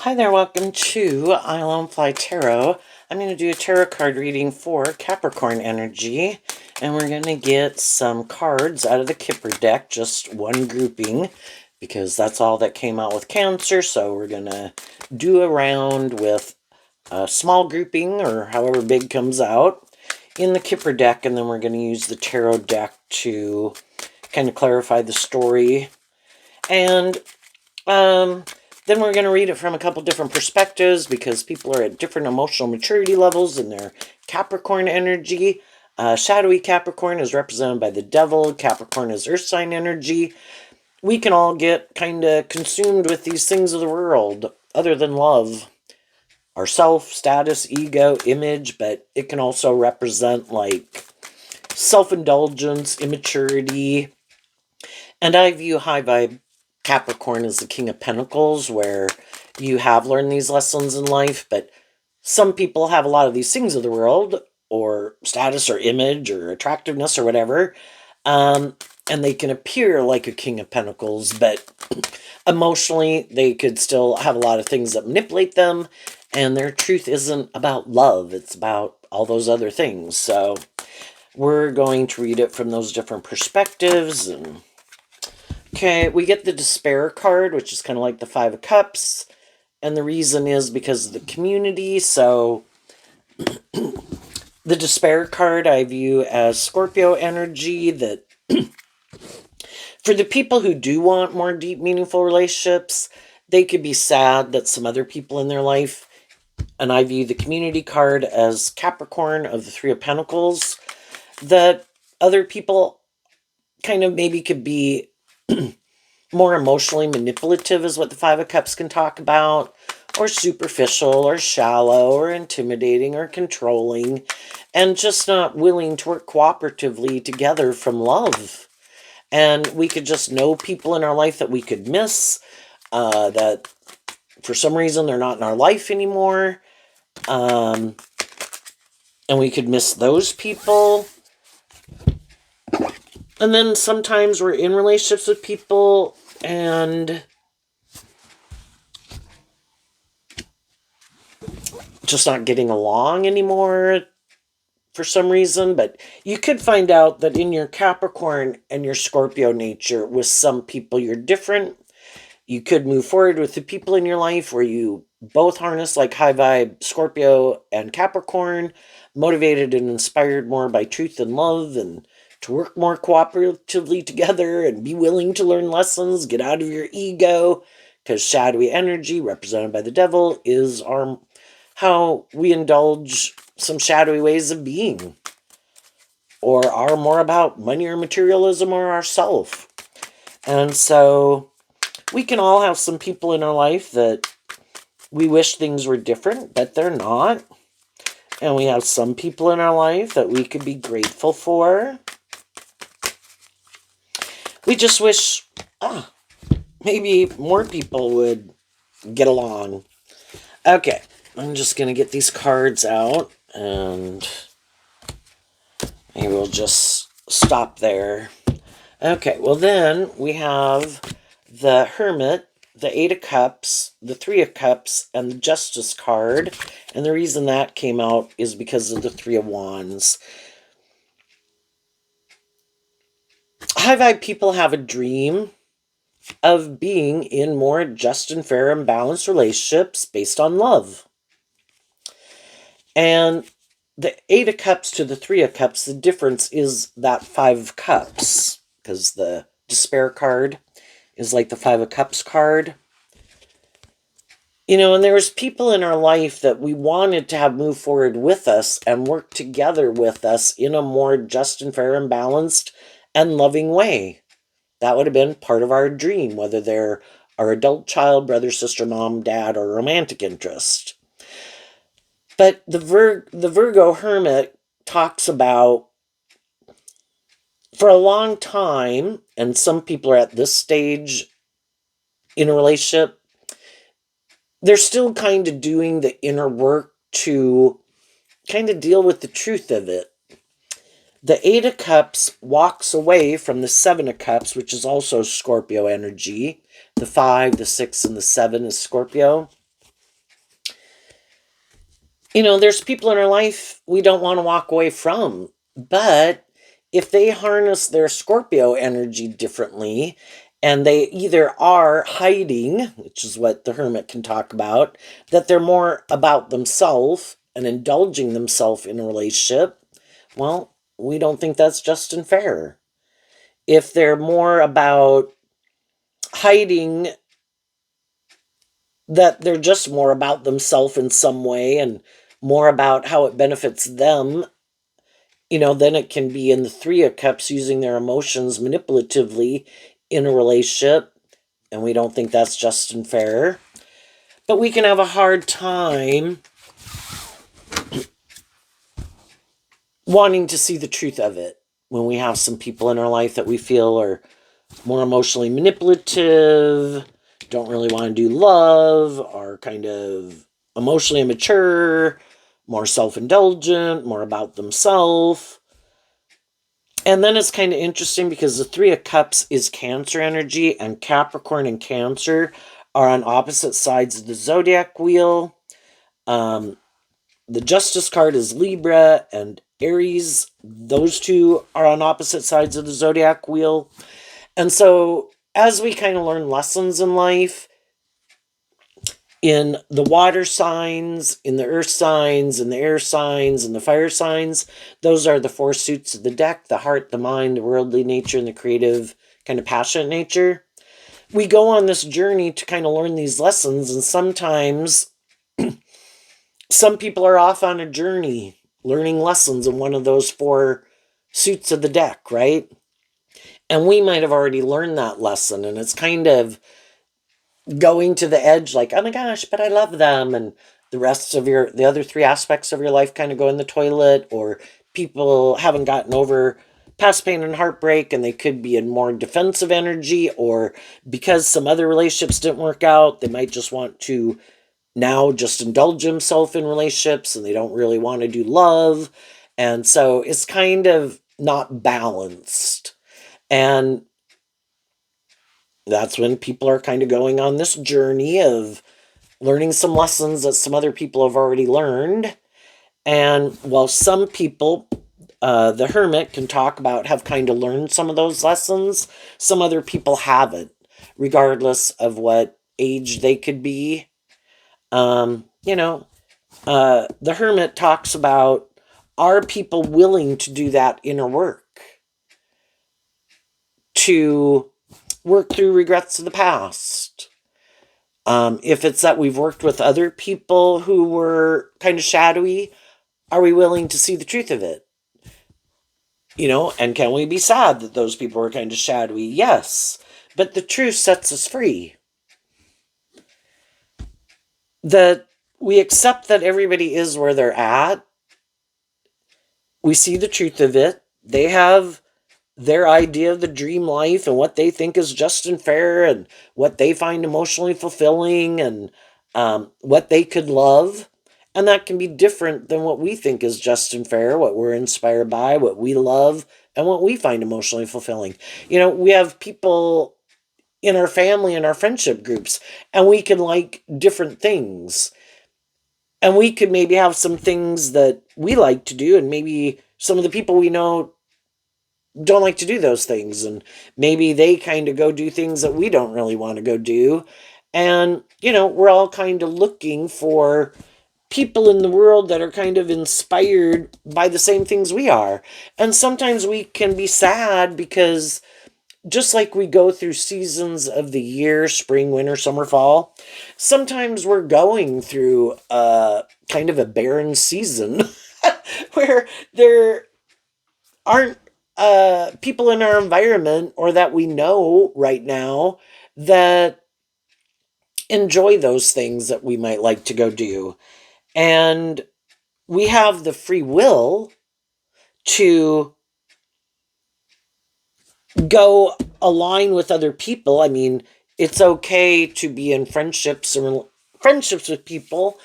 Hi there, welcome to Island Fly Tarot. I'm going to do a tarot card reading for Capricorn energy, and we're going to get some cards out of the Kipper deck, just one grouping, because that's all that came out with Cancer, so we're going to do a round with a small grouping, or however big comes out, in the Kipper deck, and then we're going to use the tarot deck to kind of clarify the story. And, then we're going to read it from a couple different perspectives because people are at different emotional maturity levels in their Capricorn energy. Shadowy Capricorn is represented by the devil. Capricorn is earth sign energy. We can all get kind of consumed with these things of the world other than love. Our self, status, ego, image, but it can also represent like self-indulgence, immaturity. And I view high vibe Capricorn is the King of Pentacles, where you have learned these lessons in life, but some people have a lot of these things of the world, or status, or image, or attractiveness, or whatever, and they can appear like a King of Pentacles, but emotionally, they could still have a lot of things that manipulate them, and their truth isn't about love, it's about all those other things. So we're going to read it from those different perspectives. And okay, we get the Despair card, which is kind of like the Five of Cups. And the reason is because of the community. So the Despair card I view as Scorpio energy, that for the people who do want more deep, meaningful relationships, they could be sad that some other people in their life. And I view the community card as Capricorn of the Three of Pentacles, that other people kind of maybe could be more emotionally manipulative is what the Five of Cups can talk about, or superficial, or shallow, or intimidating, or controlling, and just not willing to work cooperatively together from love. And we could just know people in our life that we could miss, that for some reason they're not in our life anymore, and we could miss those people. And then sometimes we're in relationships with people and just not getting along anymore for some reason. But you could find out that in your Capricorn and your Scorpio nature, with some people you're different. You could move forward with the people in your life where you both harness like high vibe Scorpio and Capricorn, motivated and inspired more by truth and love, and to work more cooperatively together and be willing to learn lessons, get out of your ego, because shadowy energy, represented by the devil, is how we indulge some shadowy ways of being, or are more about money or materialism or ourself. And so we can all have some people in our life that we wish things were different, but they're not. And we have some people in our life that we could be grateful for. We just wish maybe more people would get along. Okay, I'm just going to get these cards out, and maybe we'll just stop there. Okay, well then we have the Hermit, the Eight of Cups, the Three of Cups, and the Justice card. And the reason that came out is because of the Three of Wands. High vibe people have a dream of being in more just and fair and balanced relationships based on love. And the Eight of Cups to the Three of Cups, the difference is that Five of Cups, because the Despair card is like the Five of Cups card. You know, and there was people in our life that we wanted to have move forward with us and work together with us in a more just and fair and balanced and loving way. That would have been part of our dream, whether they're our adult child, brother, sister, mom, dad, or romantic interest. But the Virgo Hermit talks about, for a long time, and some people are at this stage in a relationship, they're still kind of doing the inner work to kind of deal with the truth of it. The Eight of Cups walks away from the Seven of Cups, which is also Scorpio energy. The 5, the 6, and the 7 is Scorpio. There's people in our life we don't want to walk away from, but if they harness their Scorpio energy differently, and they either are hiding, which is what the hermit can talk about, that they're more about themselves and indulging themselves in a relationship, well, we don't think that's just and fair. If they're more about hiding, that they're just more about themselves in some way and more about how it benefits them, then it can be in the Three of Cups using their emotions manipulatively in a relationship, and we don't think that's just and fair. But we can have a hard time wanting to see the truth of it when we have some people in our life that we feel are more emotionally manipulative, don't really want to do love, are kind of emotionally immature, more self indulgent, more about themselves. And then it's kind of interesting because the Three of Cups is Cancer energy, and Capricorn and Cancer are on opposite sides of the zodiac wheel. Um, the Justice card is Libra and Aries. Those two are on opposite sides of the zodiac wheel. And so, as we kind of learn lessons in life, in the water signs, in the earth signs, in the air signs, and the fire signs, those are the four suits of the deck: the heart, the mind, the worldly nature, and the creative, kind of passionate nature. We go on this journey to kind of learn these lessons, and sometimes some people are off on a journey learning lessons in one of those four suits of the deck, right? And we might have already learned that lesson, and it's kind of going to the edge, like, oh my gosh, but I love them, and the other three aspects of your life kind of go in the toilet, or people haven't gotten over past pain and heartbreak, and they could be in more defensive energy, or because some other relationships didn't work out, they might just want to now just indulge themselves in relationships, and they don't really want to do love. And so it's kind of not balanced. And that's when people are kind of going on this journey of learning some lessons that some other people have already learned. And while some people, the hermit can talk about, have kind of learned some of those lessons, some other people haven't, regardless of what age they could be. The hermit talks about, are people willing to do that inner work, to work through regrets of the past? If it's that we've worked with other people who were kind of shadowy, are we willing to see the truth of it? And can we be sad that those people were kind of shadowy? Yes. But the truth sets us free. That we accept that everybody is where they're at. We see the truth of it. They have their idea of the dream life and what they think is just and fair, and what they find emotionally fulfilling, and what they could love. And that can be different than what we think is just and fair, what we're inspired by, what we love, and what we find emotionally fulfilling. We have people in our family and our friendship groups, and we can like different things. And we could maybe have some things that we like to do, and maybe some of the people we know don't like to do those things, and maybe they kind of go do things that we don't really want to go do. And we're all kind of looking for people in the world that are kind of inspired by the same things we are. And sometimes we can be sad because, just like we go through seasons of the year, spring, winter, summer, fall, sometimes we're going through kind of a barren season where there aren't people in our environment, or that we know right now, that enjoy those things that we might like to go do. And we have the free will to go align with other people. I mean, it's okay to be in friendships with people,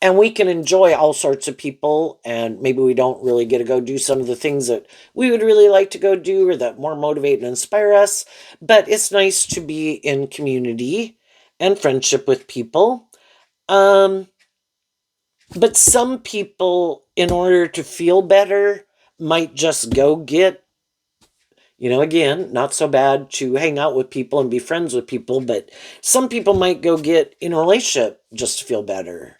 and we can enjoy all sorts of people, and maybe we don't really get to go do some of the things that we would really like to go do, or that more motivate and inspire us. But it's nice to be in community and friendship with people. Um, But some people, in order to feel better, might just go get, again, not so bad to hang out with people and be friends with people, but some people might go get in a relationship just to feel better.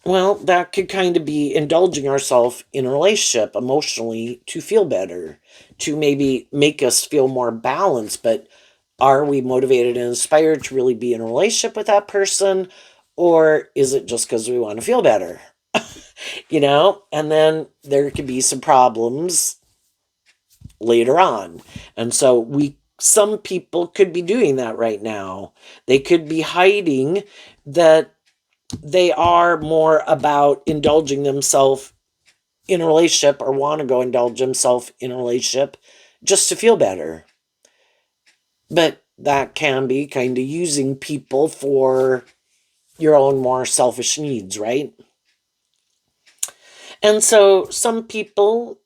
Well, that could kind of be indulging ourselves in a relationship emotionally to feel better, to maybe make us feel more balanced. But are we motivated and inspired to really be in a relationship with that person? Or is it just because we want to feel better? And then there could be some problems later on. And so some people could be doing that right now. They could be hiding that they are more about indulging themselves in a relationship or want to go indulge themselves in a relationship just to feel better. But that can be kind of using people for your own more selfish needs, right? And so some people,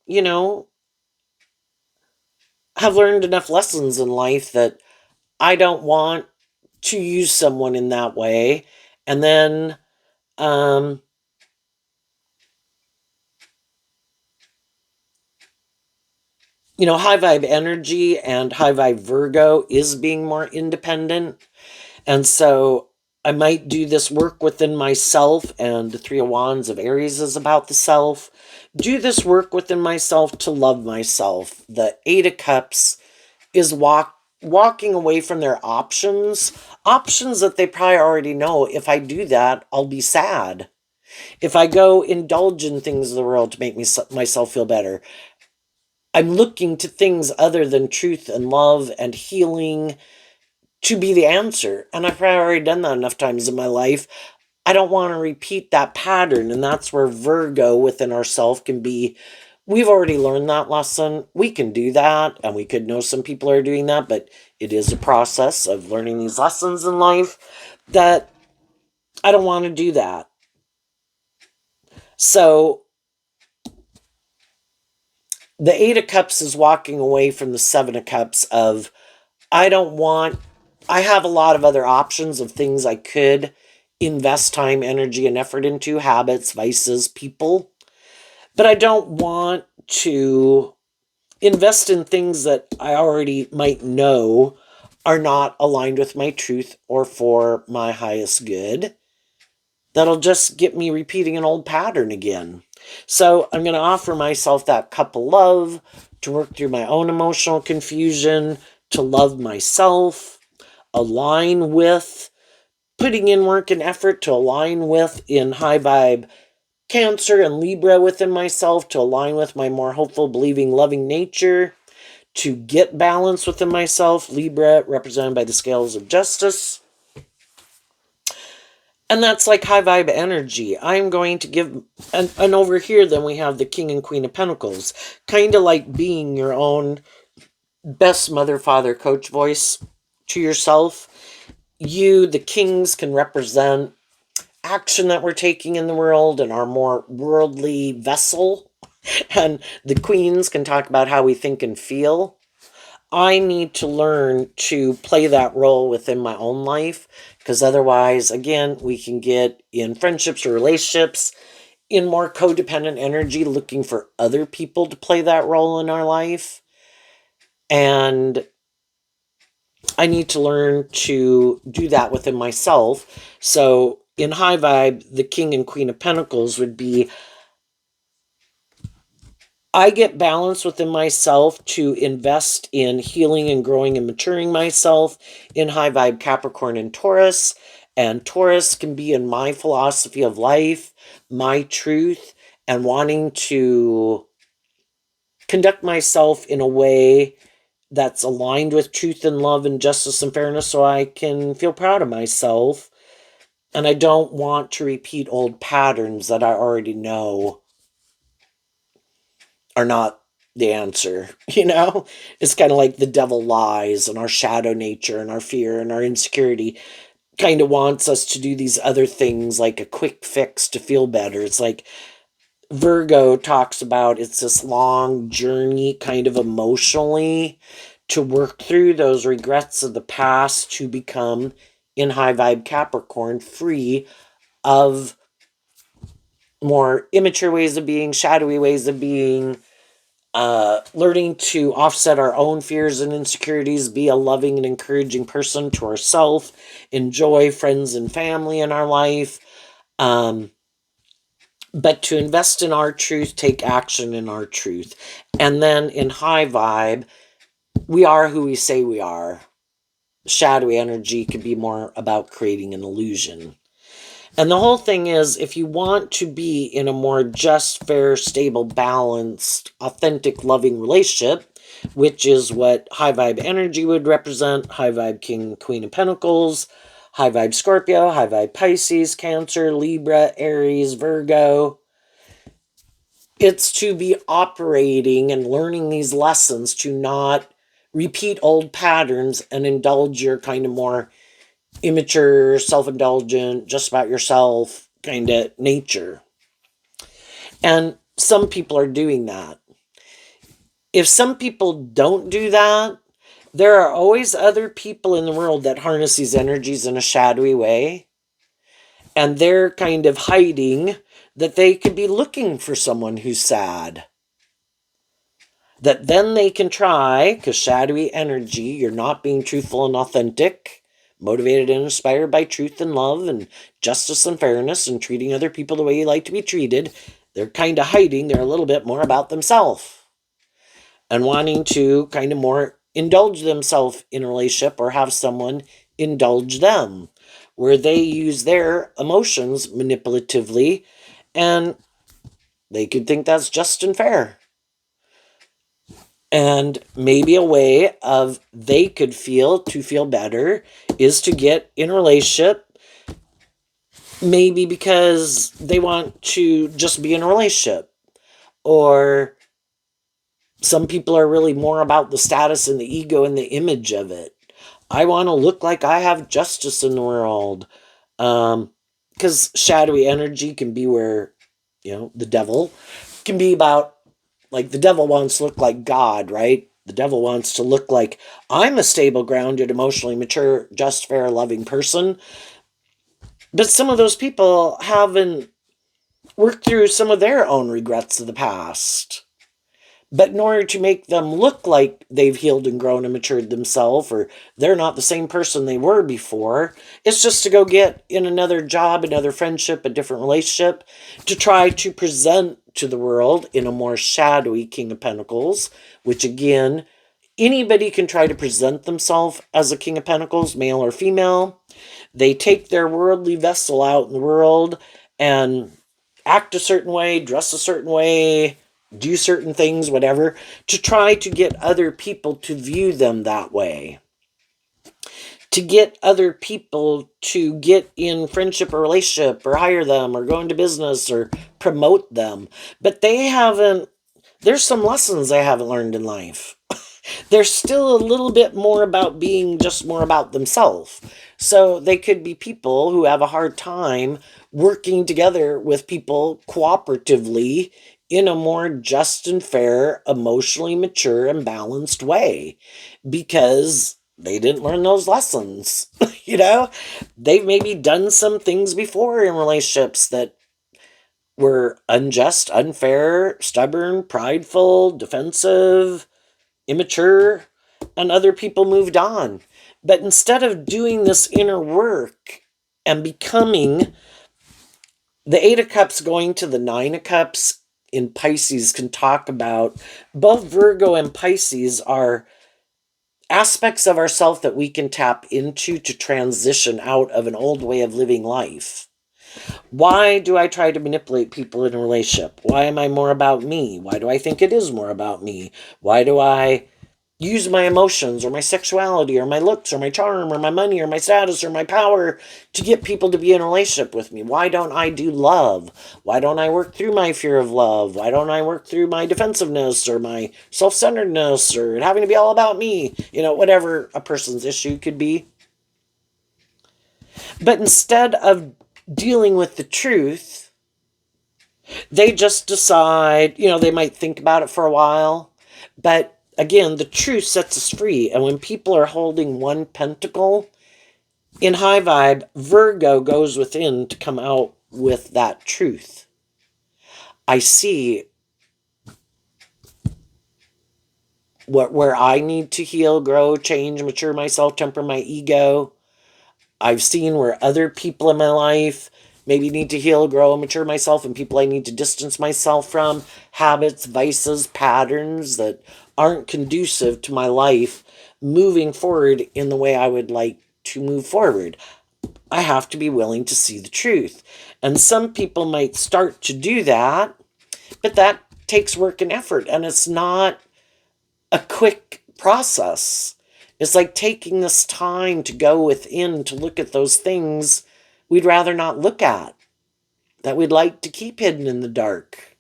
have learned enough lessons in life that I don't want to use someone in that way. And then, um, high vibe energy and high vibe Virgo is being more independent. And so I might do this work within myself, and the Three of Wands of Aries is about the self. Do this work within myself to love myself. The Eight of Cups is walking away from their options that they probably already know. If I do that, I'll be sad. If I go indulge in things of the world to make myself feel better, I'm looking to things other than truth and love and healing to be the answer. And I've probably already done that enough times in my life. I don't want to repeat that pattern. And that's where Virgo within ourselves can be. We've already learned that lesson. We can do that. And we could know some people are doing that. But it is a process of learning these lessons in life that I don't want to do that. So the Eight of Cups is walking away from the Seven of Cups of I don't want, I have a lot of other options of things I could invest time, energy, and effort into, habits, vices, people. But I don't want to invest in things that I already might know are not aligned with my truth or for my highest good. That'll just get me repeating an old pattern again. So I'm going to offer myself that cup of love to work through my own emotional confusion, to love myself, align with, putting in work and effort to align with in high vibe Cancer and Libra within myself, to align with my more hopeful, believing, loving nature, to get balance within myself, Libra represented by the scales of justice. And that's like high vibe energy. I'm going to give, and over here then we have the King and Queen of Pentacles, kind of like being your own best mother, father, coach voice to yourself. You, the kings, can represent action that we're taking in the world and our more worldly vessel. And the queens can talk about how we think and feel. I need to learn to play that role within my own life, because otherwise, again, we can get in friendships or relationships in more codependent energy, looking for other people to play that role in our life. And I need to learn to do that within myself. So in high vibe, the King and Queen of Pentacles would be, I get balance within myself to invest in healing and growing and maturing myself in high vibe Capricorn and Taurus. And Taurus can be in my philosophy of life, my truth, and wanting to conduct myself in a way that's aligned with truth and love and justice and fairness so I can feel proud of myself. And I don't want to repeat old patterns that I already know are not the answer. It's kind of like the devil lies, and our shadow nature and our fear and our insecurity kind of wants us to do these other things like a quick fix to feel better. It's like Virgo talks about, it's this long journey kind of emotionally to work through those regrets of the past to become in high vibe Capricorn free of more immature ways of being, shadowy ways of being, learning to offset our own fears and insecurities, be a loving and encouraging person to ourselves, enjoy friends and family in our life, but to invest in our truth, take action in our truth. And then in high vibe, we are who we say we are. Shadowy energy could be more about creating an illusion. And the whole thing is, if you want to be in a more just, fair, stable, balanced, authentic, loving relationship, which is what high vibe energy would represent, high vibe King, Queen of Pentacles, high vibe Scorpio, high vibe Pisces, Cancer, Libra, Aries, Virgo, it's to be operating and learning these lessons to not repeat old patterns and indulge your kind of more immature, self-indulgent, just about yourself kind of nature. And some people are doing that. If some people don't do that, there are always other people in the world that harness these energies in a shadowy way. And they're kind of hiding that they could be looking for someone who's sad. That then they can try, because shadowy energy, you're not being truthful and authentic, motivated and inspired by truth and love and justice and fairness and treating other people the way you like to be treated. They're kind of hiding. They're a little bit more about themselves and wanting to kind of more indulge themselves in a relationship or have someone indulge them, where they use their emotions manipulatively and they could think that's just and fair. And maybe a way of they could feel to feel better is to get in a relationship, maybe because they want to just be in a relationship. Or some people are really more about the status and the ego and the image of it. I want to look like I have justice in the world. Because shadowy energy can be where, the devil can be about. Like, the devil wants to look like God, right? The devil wants to look like, I'm a stable, grounded, emotionally mature, just, fair, loving person. But some of those people haven't worked through some of their own regrets of the past. But in order to make them look like they've healed and grown and matured themselves, or they're not the same person they were before, it's just to go get in another job, another friendship, a different relationship, to try to present to the world in a more shadowy King of Pentacles, which again, anybody can try to present themselves as a King of Pentacles, male or female. They take their worldly vessel out in the world and act a certain way, dress a certain way, do certain things, whatever, to try to get other people to view them that way. To get other people to get in friendship or relationship or hire them or go into business or promote them. But there's some lessons they haven't learned in life. They're still a little bit more about being just more about themselves. So they could be people who have a hard time working together with people cooperatively in a more just and fair, emotionally mature and balanced way, because they didn't learn those lessons. They've maybe done some things before in relationships that were unjust, unfair, stubborn, prideful, defensive, immature, and other people moved on. But instead of doing this inner work and becoming, the Eight of Cups going to the Nine of Cups in Pisces can talk about, both Virgo and Pisces are aspects of ourself that we can tap into to transition out of an old way of living life. Why do I try to manipulate people in a relationship? Why am I more about me? Why do I think it is more about me? Why do I use my emotions or my sexuality or my looks or my charm or my money or my status or my power to get people to be in a relationship with me? Why don't I do love? Why don't I work through my fear of love? Why don't I work through my defensiveness or my self-centeredness or having to be all about me? Whatever a person's issue could be. But instead of dealing with the truth, they just decide, they might think about it for a while, but again, the truth sets us free. And when people are holding one pentacle, In high vibe, Virgo goes within to come out with that truth. I see where I need to heal, grow, change, mature myself, temper my ego. I've seen where other people in my life maybe need to heal, grow, mature myself, and people I need to distance myself from, habits, vices, patterns that aren't conducive to my life moving forward in the way I would like to move forward. I have to be willing to see the truth. And some people might start to do that, but that takes work and effort, and it's not a quick process. It's like taking this time to go within to look at those things we'd rather not look at, that we'd like to keep hidden in the dark.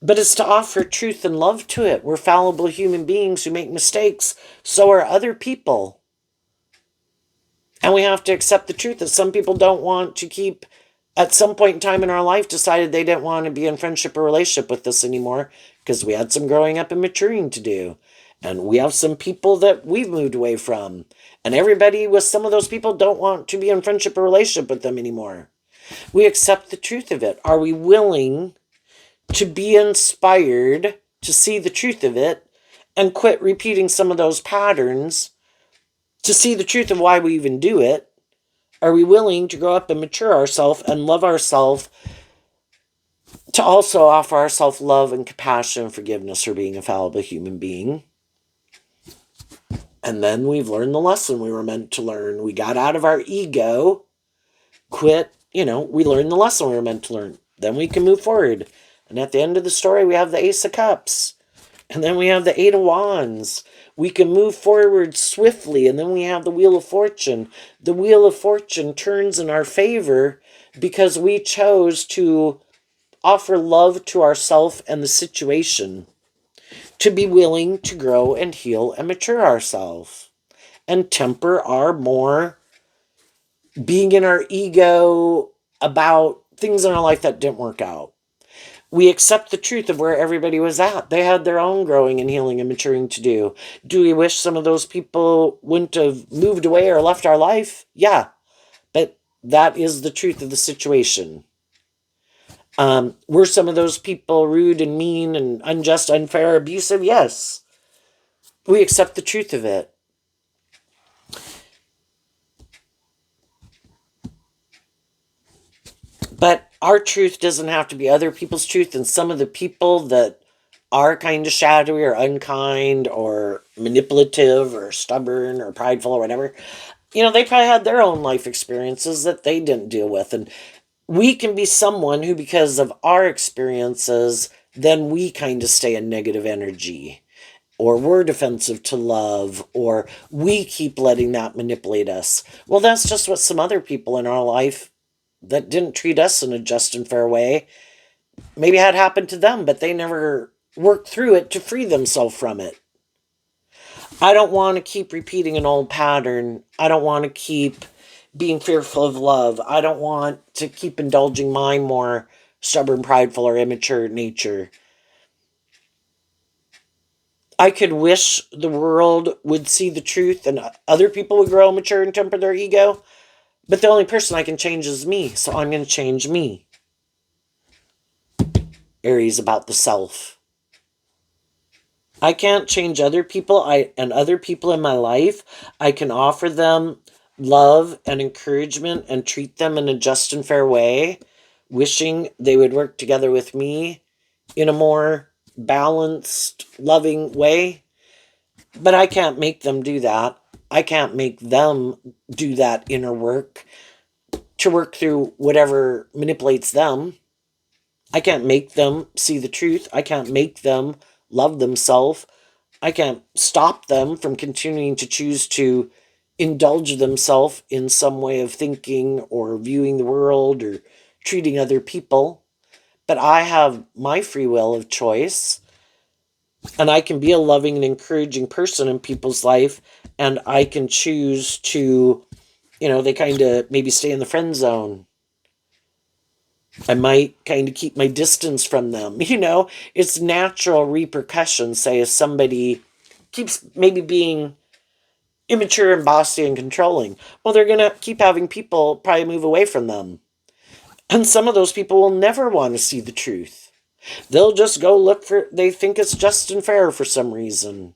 But it's to offer truth and love to it. We're fallible human beings who make mistakes. So are other people. And we have to accept the truth that some people don't want to keep, at some point in time in our life, decided they didn't want to be in friendship or relationship with us anymore because we had some growing up and maturing to do. And we have some people that we've moved away from. And everybody with some of those people don't want to be in friendship or relationship with them anymore. We accept the truth of it. Are we willing to be inspired to see the truth of it and quit repeating some of those patterns to see the truth of why we even do it? Are we willing to grow up and mature ourselves and love ourselves, to also offer ourselves love and compassion and forgiveness for being a fallible human being? And then we've learned the lesson we were meant to learn. We got out of our ego, quit, we learned the lesson we were meant to learn. Then we can move forward. And at the end of the story, we have the Ace of Cups. And then we have the Eight of Wands. We can move forward swiftly. And then we have the Wheel of Fortune. The Wheel of Fortune turns in our favor because we chose to offer love to ourselves and the situation, to be willing to grow and heal and mature ourselves and temper our more being in our ego about things in our life that didn't work out. We accept the truth of where everybody was at. They had their own growing and healing and maturing to do. Do we wish some of those people wouldn't have moved away or left our life? Yeah, but that is the truth of the situation. Were some of those people rude and mean and unjust, unfair, abusive? Yes. We accept the truth of it. But our truth doesn't have to be other people's truth. And some of the people that are kind of shadowy or unkind or manipulative or stubborn or prideful or whatever, they probably had their own life experiences that they didn't deal with. And we can be someone who, because of our experiences, then we kind of stay in negative energy, or we're defensive to love, or we keep letting that manipulate us. Well, that's just what some other people in our life that didn't treat us in a just and fair way maybe had happened to them, but they never worked through it to free themselves from it. I don't want to keep repeating an old pattern. I don't want to keep being fearful of love. I don't want to keep indulging my more stubborn, prideful, or immature nature. I could wish the world would see the truth and other people would grow, mature, and temper their ego. But the only person I can change is me, so I'm going to change me. Aries, about the self. I can't change other people and other people in my life. I can offer them love and encouragement and treat them in a just and fair way, wishing they would work together with me in a more balanced, loving way. But I can't make them do that. I can't make them do that inner work to work through whatever manipulates them. I can't make them see the truth. I can't make them love themselves. I can't stop them from continuing to choose to indulge themselves in some way of thinking or viewing the world or treating other people. But I have my free will of choice, and I can be a loving and encouraging person in people's life, and I can choose to, they kind of maybe stay in the friend zone. I might kind of keep my distance from them. It's natural repercussions. Say if somebody keeps maybe being immature and bossy and controlling. Well, they're going to keep having people probably move away from them. And some of those people will never want to see the truth. They'll just go look for, they think it's just and fair for some reason.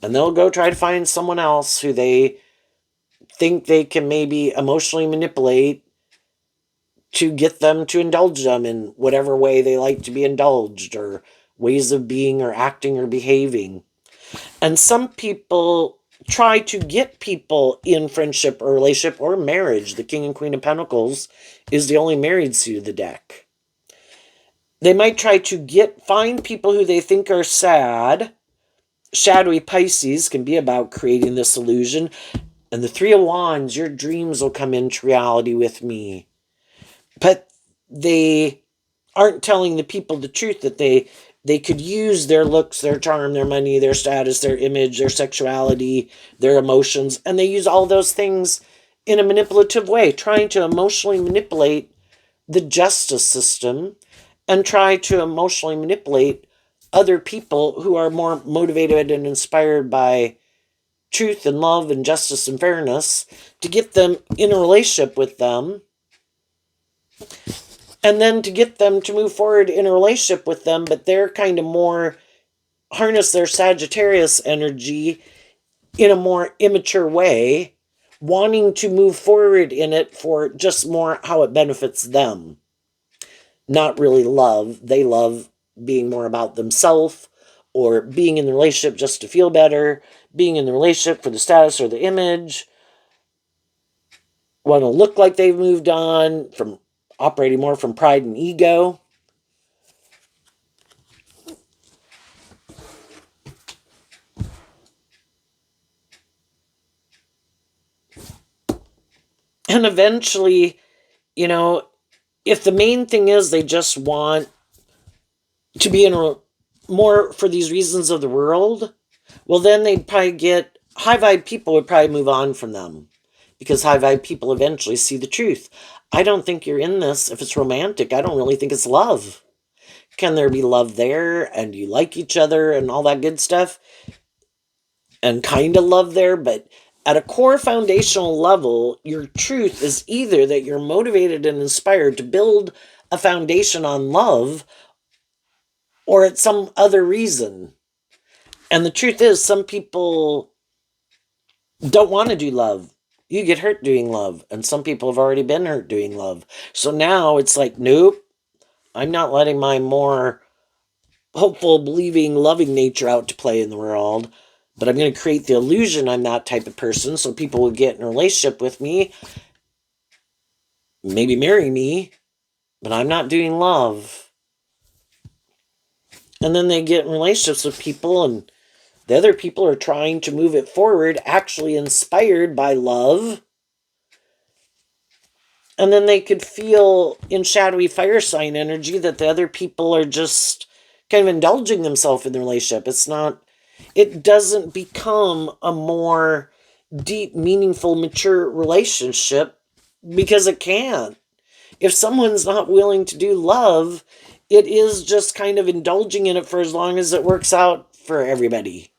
And they'll go try to find someone else who they think they can maybe emotionally manipulate to get them to indulge them in whatever way they like to be indulged, or ways of being or acting or behaving. And some people try to get people in friendship or relationship or marriage. The King and Queen of Pentacles is the only married suit of the deck. They might try to find people who they think are sad. Shadowy Pisces can be about creating this illusion. And the Three of Wands, your dreams will come into reality with me. But they aren't telling the people the truth, that they could use their looks, their charm, their money, their status, their image, their sexuality, their emotions, and they use all those things in a manipulative way, trying to emotionally manipulate the justice system and try to emotionally manipulate other people who are more motivated and inspired by truth and love and justice and fairness, to get them in a relationship with them, and then to get them to move forward in a relationship with them, but they're kind of more harness their Sagittarius energy in a more immature way, wanting to move forward in it for just more how it benefits them. Not really love. They love being more about themselves, or being in the relationship just to feel better, being in the relationship for the status or the image, want to look like they've moved on, from operating more from pride and ego. And eventually, if the main thing is they just want to be in more for these reasons of the world, well, then they'd probably get high vibe people would probably move on from them, because high vibe people eventually see the truth. I don't think you're in this if it's romantic. I don't really think it's love. Can there be love there and you like each other and all that good stuff, and kind of love there, but at a core foundational level, your truth is either that you're motivated and inspired to build a foundation on love, or it's some other reason. And the truth is, some people don't want to do love. You get hurt doing love, and some people have already been hurt doing love. So now it's like, nope, I'm not letting my more hopeful, believing, loving nature out to play in the world, but I'm going to create the illusion I'm that type of person so people will get in a relationship with me, maybe marry me, but I'm not doing love. And then they get in relationships with people, and the other people are trying to move it forward, actually inspired by love. And then they could feel in shadowy fire sign energy that the other people are just kind of indulging themselves in the relationship. It doesn't become a more deep, meaningful, mature relationship, because it can't. If someone's not willing to do love, it is just kind of indulging in it for as long as it works out for everybody.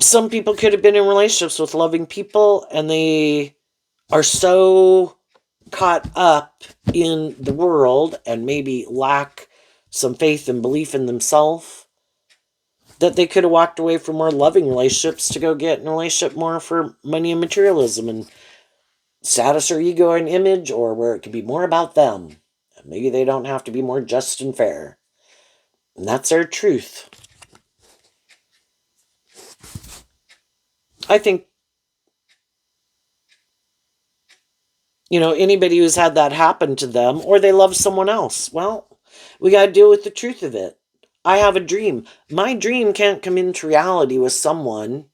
Some people could have been in relationships with loving people, and they are so caught up in the world and maybe lack some faith and belief in themselves, that they could have walked away from more loving relationships to go get in a relationship more for money and materialism and status or ego and image, or where it could be more about them. Maybe they don't have to be more just and fair. And that's their truth. I think, anybody who's had that happen to them, or they love someone else, well, we got to deal with the truth of it. I have a dream. My dream can't come into reality with someone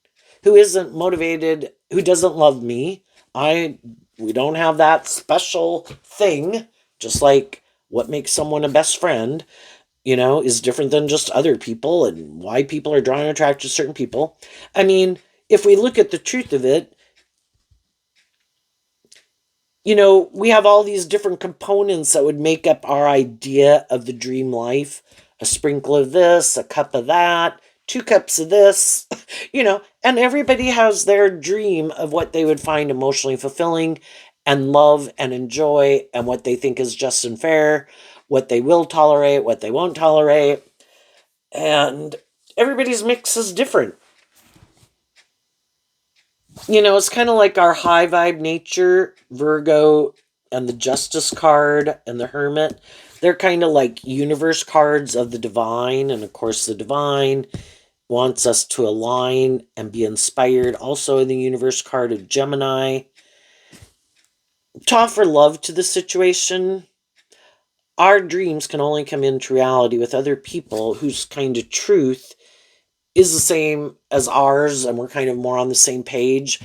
who isn't motivated, who doesn't love me. We don't have that special thing, just like what makes someone a best friend, is different than just other people, and why people are drawn and attracted to certain people. I mean, if we look at the truth of it, we have all these different components that would make up our idea of the dream life, a sprinkle of this, a cup of that, 2 cups of this, and everybody has their dream of what they would find emotionally fulfilling and love and enjoy and what they think is just and fair, what they will tolerate, what they won't tolerate. And everybody's mix is different. It's kind of like our high vibe nature, Virgo, and the Justice card and the Hermit. They're kind of like universe cards of the divine. And of course, the divine wants us to align and be inspired. Also, in the universe card of Gemini, to offer love to the situation. Our dreams can only come into reality with other people whose kind of truth is the same as ours, and we're kind of more on the same page.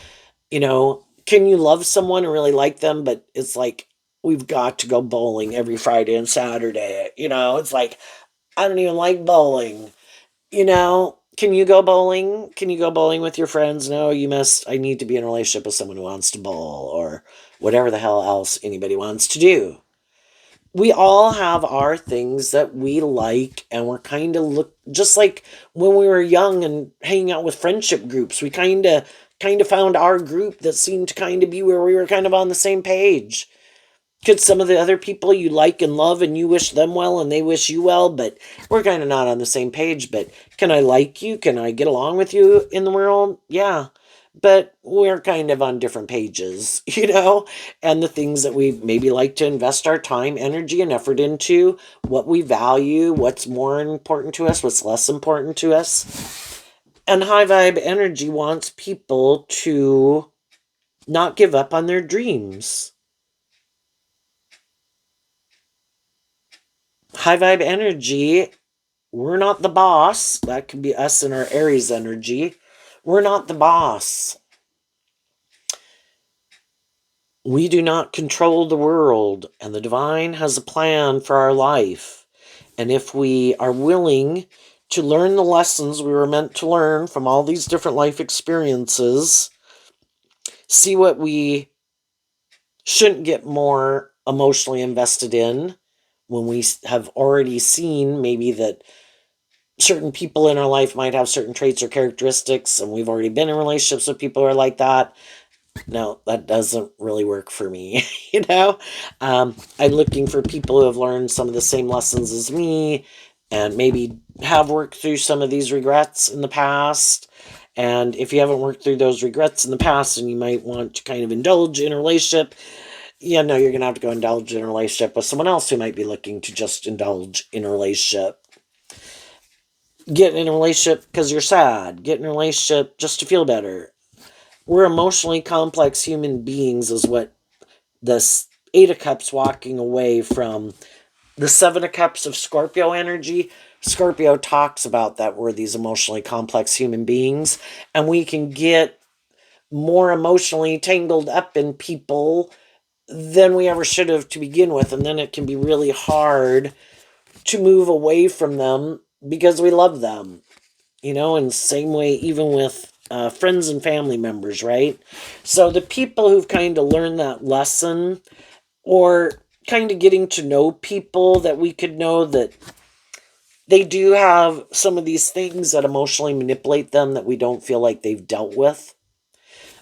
Can you love someone and really like them, but it's like we've got to go bowling every Friday and Saturday. It's like I don't even like bowling. Can you go bowling? Can you go bowling with your friends? No, you must. I need to be in a relationship with someone who wants to bowl or whatever the hell else anybody wants to do. We all have our things that we like, and we're kind of look just like when we were young and hanging out with friendship groups. We kind of found our group that seemed to kind of be where we were kind of on the same page. Could some of the other people you like and love and you wish them well and they wish you well, but we're kind of not on the same page. But can I like you? Can I get along with you in the world? Yeah. But we're kind of on different pages, and the things that we maybe like to invest our time, energy, and effort into, what we value, what's more important to us, what's less important to us. And high vibe energy wants people to not give up on their dreams. High vibe energy, we're not the boss. That could be us in our Aries energy. We're not the boss. We do not control the world, and the divine has a plan for our life. And if we are willing to learn the lessons we were meant to learn from all these different life experiences, see what we shouldn't get more emotionally invested in when we have already seen maybe that certain people in our life might have certain traits or characteristics, and we've already been in relationships with people who are like that. No, that doesn't really work for me. I'm looking for people who have learned some of the same lessons as me and maybe have worked through some of these regrets in the past. And if you haven't worked through those regrets in the past and you might want to kind of indulge in a relationship, you're going to have to go indulge in a relationship with someone else who might be looking to just indulge in a relationship. Get in a relationship because you're sad. Get in a relationship just to feel better. We're emotionally complex human beings is what this 8 of Cups walking away from the 7 of Cups of Scorpio energy. Scorpio talks about that we're these emotionally complex human beings, and we can get more emotionally tangled up in people than we ever should have to begin with, and then it can be really hard to move away from them because we love them. In the same way, even with friends and family members, right? So the people who've kind of learned that lesson, or kind of getting to know people that we could know that they do have some of these things that emotionally manipulate them that we don't feel like they've dealt with.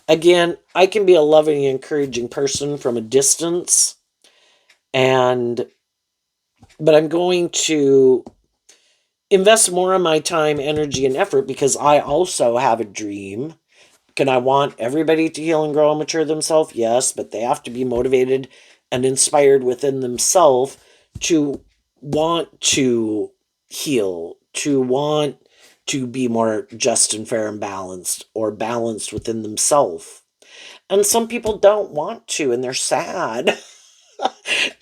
Again, I can be a loving, encouraging person from a distance, but I'm going to invest more of my time, energy, and effort because I also have a dream. Can I want everybody to heal and grow and mature themselves? Yes, but they have to be motivated and inspired within themselves to want to heal, to want to be more just and fair and balanced, or balanced within themselves. And some people don't want to, and they're sad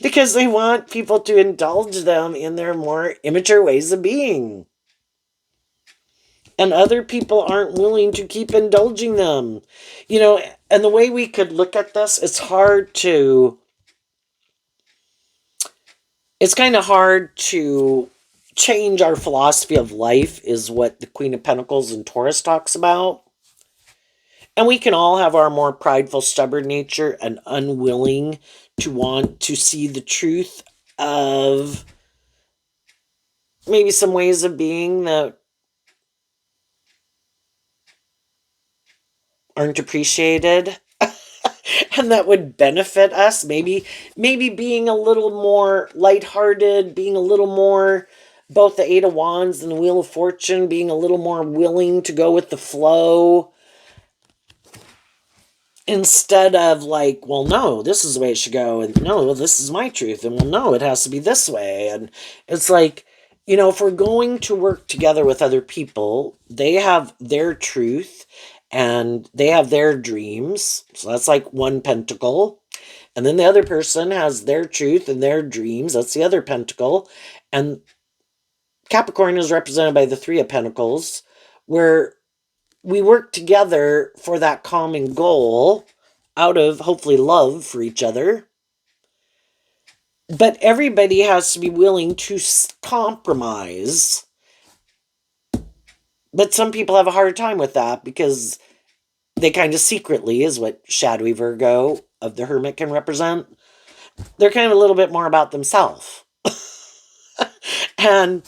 because they want people to indulge them in their more immature ways of being. And other people aren't willing to keep indulging them. And the way we could look at this, it's kind of hard to change our philosophy of life, is what the Queen of Pentacles in Taurus talks about. And we can all have our more prideful, stubborn nature and unwilling to want to see the truth of maybe some ways of being that aren't appreciated and that would benefit us. Maybe being a little more lighthearted, being a little more both the Eight of Wands and the Wheel of Fortune, being a little more willing to go with the flow instead of like, well, no, this is the way it should go, and no, this is my truth, and well, no, it has to be this way. And it's like, if we're going to work together with other people, they have their truth and they have their dreams. So that's like one pentacle. And then the other person has their truth and their dreams. That's the other pentacle. And Capricorn is represented by the Three of Pentacles, where we work together for that common goal out of hopefully love for each other. But everybody has to be willing to compromise. But some people have a hard time with that because they kind of secretly, is what shadowy Virgo of the Hermit can represent. They're kind of a little bit more about themselves. And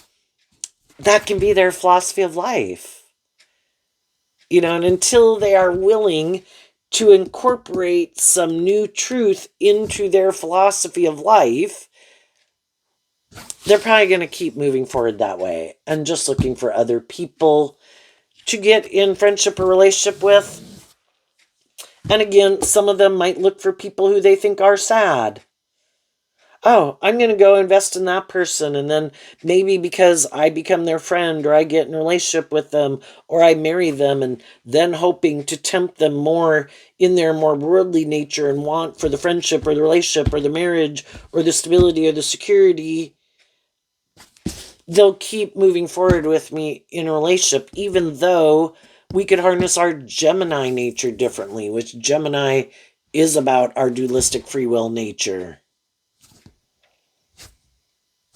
that can be their philosophy of life. And until they are willing to incorporate some new truth into their philosophy of life, they're probably going to keep moving forward that way and just looking for other people to get in friendship or relationship with. And again, some of them might look for people who they think are sad. Oh, I'm going to go invest in that person, and then maybe because I become their friend or I get in a relationship with them or I marry them, and then hoping to tempt them more in their more worldly nature and want for the friendship or the relationship or the marriage or the stability or the security, they'll keep moving forward with me in a relationship, even though we could harness our Gemini nature differently, which Gemini is about our dualistic free will nature.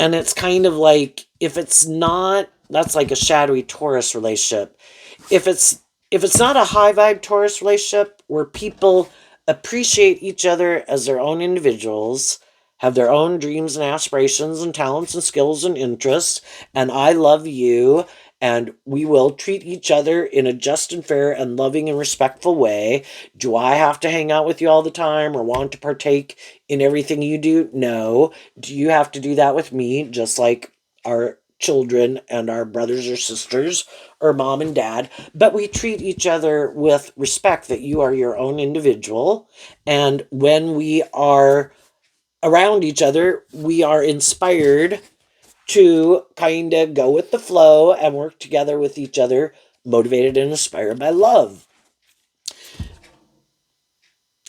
And it's kind of like, if it's not, that's like a shadowy Taurus relationship. If it's not a high vibe Taurus relationship where people appreciate each other as their own individuals, have their own dreams and aspirations and talents and skills and interests, and I love you, and we will treat each other in a just and fair and loving and respectful way. Do I have to hang out with you all the time or want to partake in everything you do? No. Do you have to do that with me, just like our children and our brothers or sisters or mom and dad? But we treat each other with respect, that you are your own individual. And when we are around each other, we are inspired to kind of go with the flow and work together with each other, motivated and inspired by love.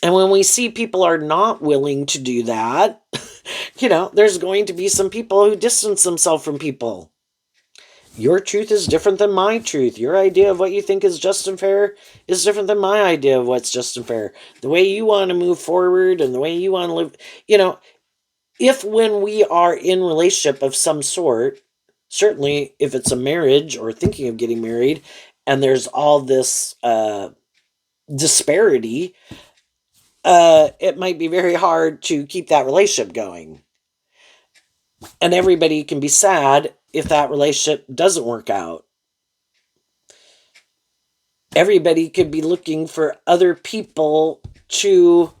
And when we see people are not willing to do that, there's going to be some people who distance themselves from people. Your truth is different than my truth. Your idea of what you think is just and fair is different than my idea of what's just and fair. The way you want to move forward and the way you want to live, if when we are in relationship of some sort, certainly if it's a marriage or thinking of getting married, and there's all this disparity, it might be very hard to keep that relationship going. And everybody can be sad if that relationship doesn't work out. Everybody could be looking for other people to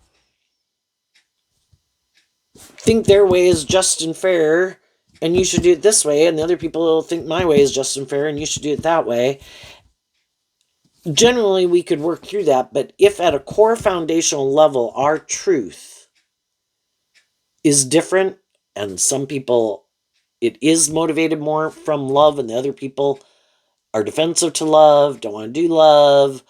think their way is just and fair, and you should do it this way, and the other people will think my way is just and fair, and you should do it that way. Generally, we could work through that, but if at a core foundational level, our truth is different, and some people, it is motivated more from love, and the other people are defensive to love, don't want to do love,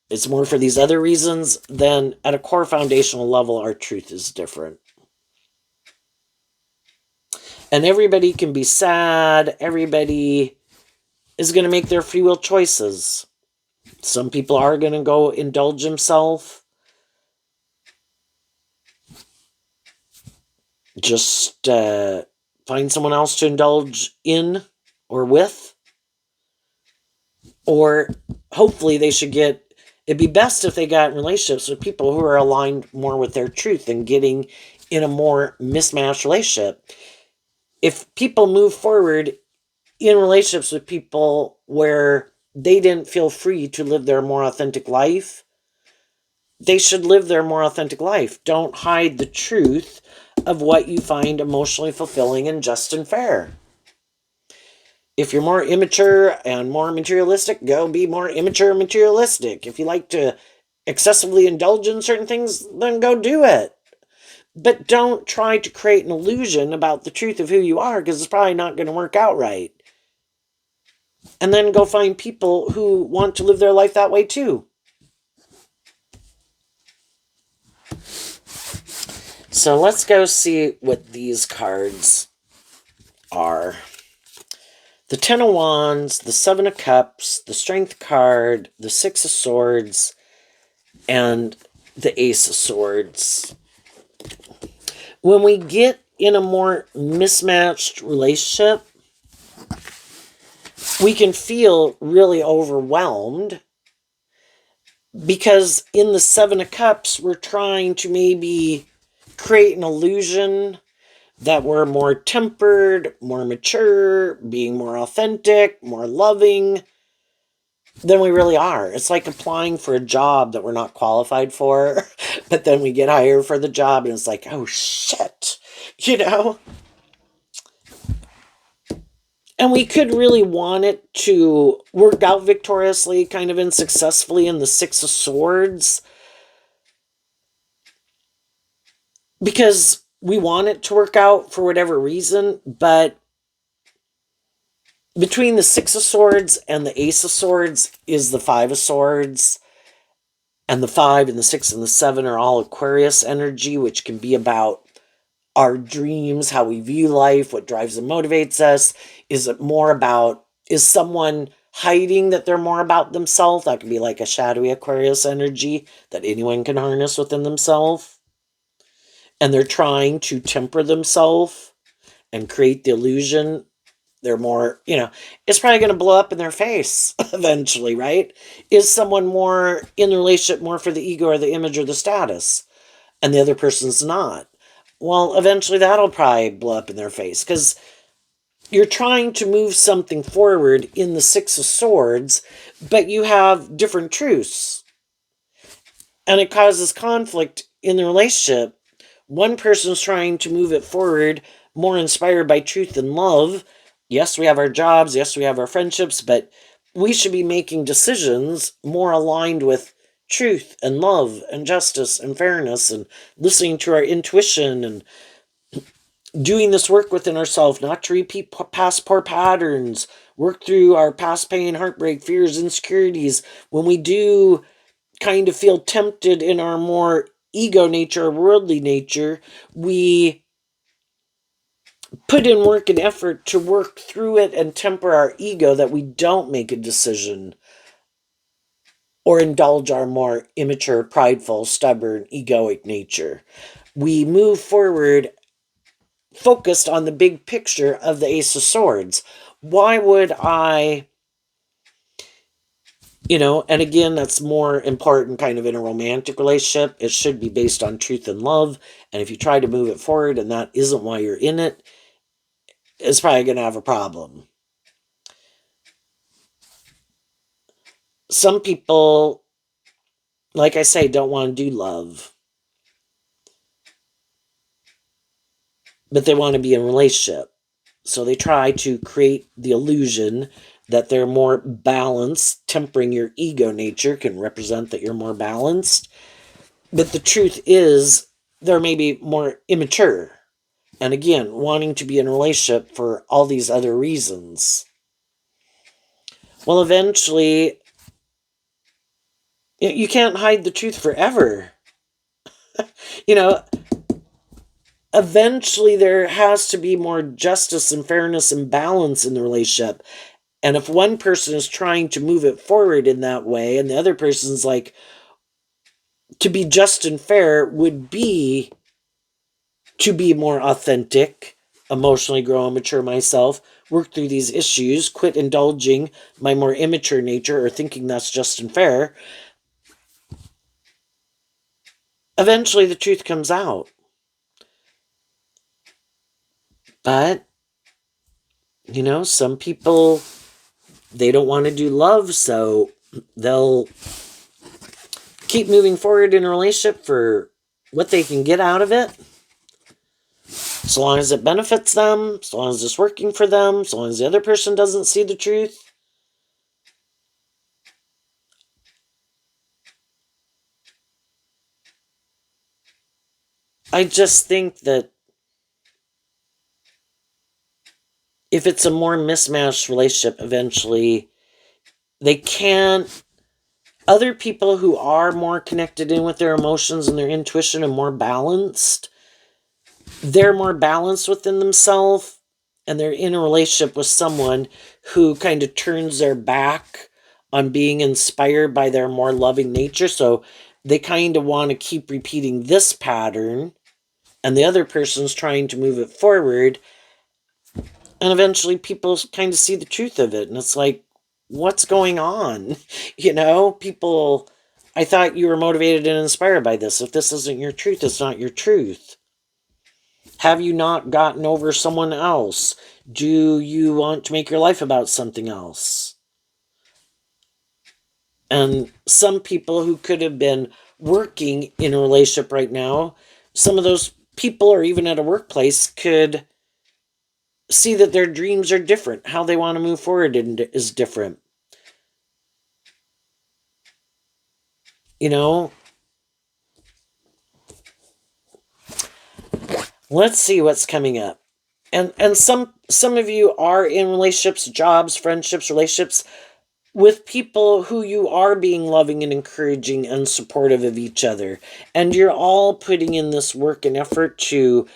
it's more for these other reasons, then at a core foundational level, our truth is different. And everybody can be sad. Everybody is going to make their free will choices. Some people are going to go indulge themselves. Just find someone else to indulge in or with. Or hopefully they should it'd be best if they got in relationships with people who are aligned more with their truth than getting in a more mismatched relationship. If people move forward in relationships with people where they didn't feel free to live their more authentic life, they should live their more authentic life. Don't hide the truth of what you find emotionally fulfilling and just and fair. If you're more immature and more materialistic, go be more immature and materialistic. If you like to excessively indulge in certain things, then go do it. But don't try to create an illusion about the truth of who you are, because it's probably not going to work out right. And then go find people who want to live their life that way too. So let's go see what these cards are. The Ten of Wands, the Seven of Cups, the Strength card, the Six of Swords, and the Ace of Swords. When we get in a more mismatched relationship, we can feel really overwhelmed because in the Seven of Cups, we're trying to maybe create an illusion that we're more tempered, more mature, being more authentic, more loving than we really are. It's like applying for a job that we're not qualified for, but then we get hired for the job and it's like, oh shit, you know? And we could really want it to work out victoriously, kind of and successfully in the Six of Swords, because we want it to work out for whatever reason, but between the Six of Swords and the Ace of Swords is the Five of Swords, and the 5 and the 6 and the 7 are all Aquarius energy, which can be about our dreams, how we view life, what drives and motivates us. Is it more about, is someone hiding that they're more about themselves? That could be like a shadowy Aquarius energy that anyone can harness within themselves. And they're trying to temper themselves and create the illusion they're more, it's probably going to blow up in their face eventually, right? Is someone more in the relationship more for the ego or the image or the status, and the other person's not? Well, eventually that'll probably blow up in their face, because you're trying to move something forward in the Six of Swords, but you have different truths. And it causes conflict in the relationship. One person's trying to move it forward, more inspired by truth and love. Yes, we have our jobs. Yes, we have our friendships, but we should be making decisions more aligned with truth and love and justice and fairness, and listening to our intuition and doing this work within ourselves, not to repeat past poor patterns, work through our past pain, heartbreak, fears, insecurities. When we do kind of feel tempted in our more ego nature, worldly nature, we put in work and effort to work through it and temper our ego, that we don't make a decision or indulge our more immature, prideful, stubborn, egoic nature. We move forward focused on the big picture of the Ace of Swords. Why would I, and again, that's more important kind of in a romantic relationship. It should be based on truth and love. And if you try to move it forward and that isn't why you're in it, it's probably going to have a problem. Some people, like I say, don't want to do love, but they want to be in a relationship. So they try to create the illusion that they're more balanced. Tempering your ego nature can represent that you're more balanced. But the truth is, they're maybe more immature. And again, wanting to be in a relationship for all these other reasons. Well, eventually, you can't hide the truth forever. Eventually there has to be more justice and fairness and balance in the relationship. And if one person is trying to move it forward in that way, and the other person's like, to be just and fair would be to be more authentic, emotionally grow and mature myself, work through these issues, quit indulging my more immature nature or thinking that's just and fair, eventually the truth comes out. But Some people, they don't want to do love, so they'll keep moving forward in a relationship for what they can get out of it. As long as it benefits them, as long as it's working for them, as long as the other person doesn't see the truth. I just think that if it's a more mismatched relationship, eventually they can't. Other people who are more connected in with their emotions and their intuition and more balanced, they're more balanced within themselves, and they're in a relationship with someone who kind of turns their back on being inspired by their more loving nature. So they kind of want to keep repeating this pattern, and the other person's trying to move it forward. And eventually people kind of see the truth of it. And it's like, what's going on? People, I thought you were motivated and inspired by this. If this isn't your truth, it's not your truth. Have you not gotten over someone else? Do you want to make your life about something else? And some people who could have been working in a relationship right now, some of those people, or even at a workplace, could see that their dreams are different. How they want to move forward is different. You know, let's see what's coming up. And some of you are in relationships, jobs, friendships, relationships with people who you are being loving and encouraging and supportive of each other. And you're all putting in this work and effort to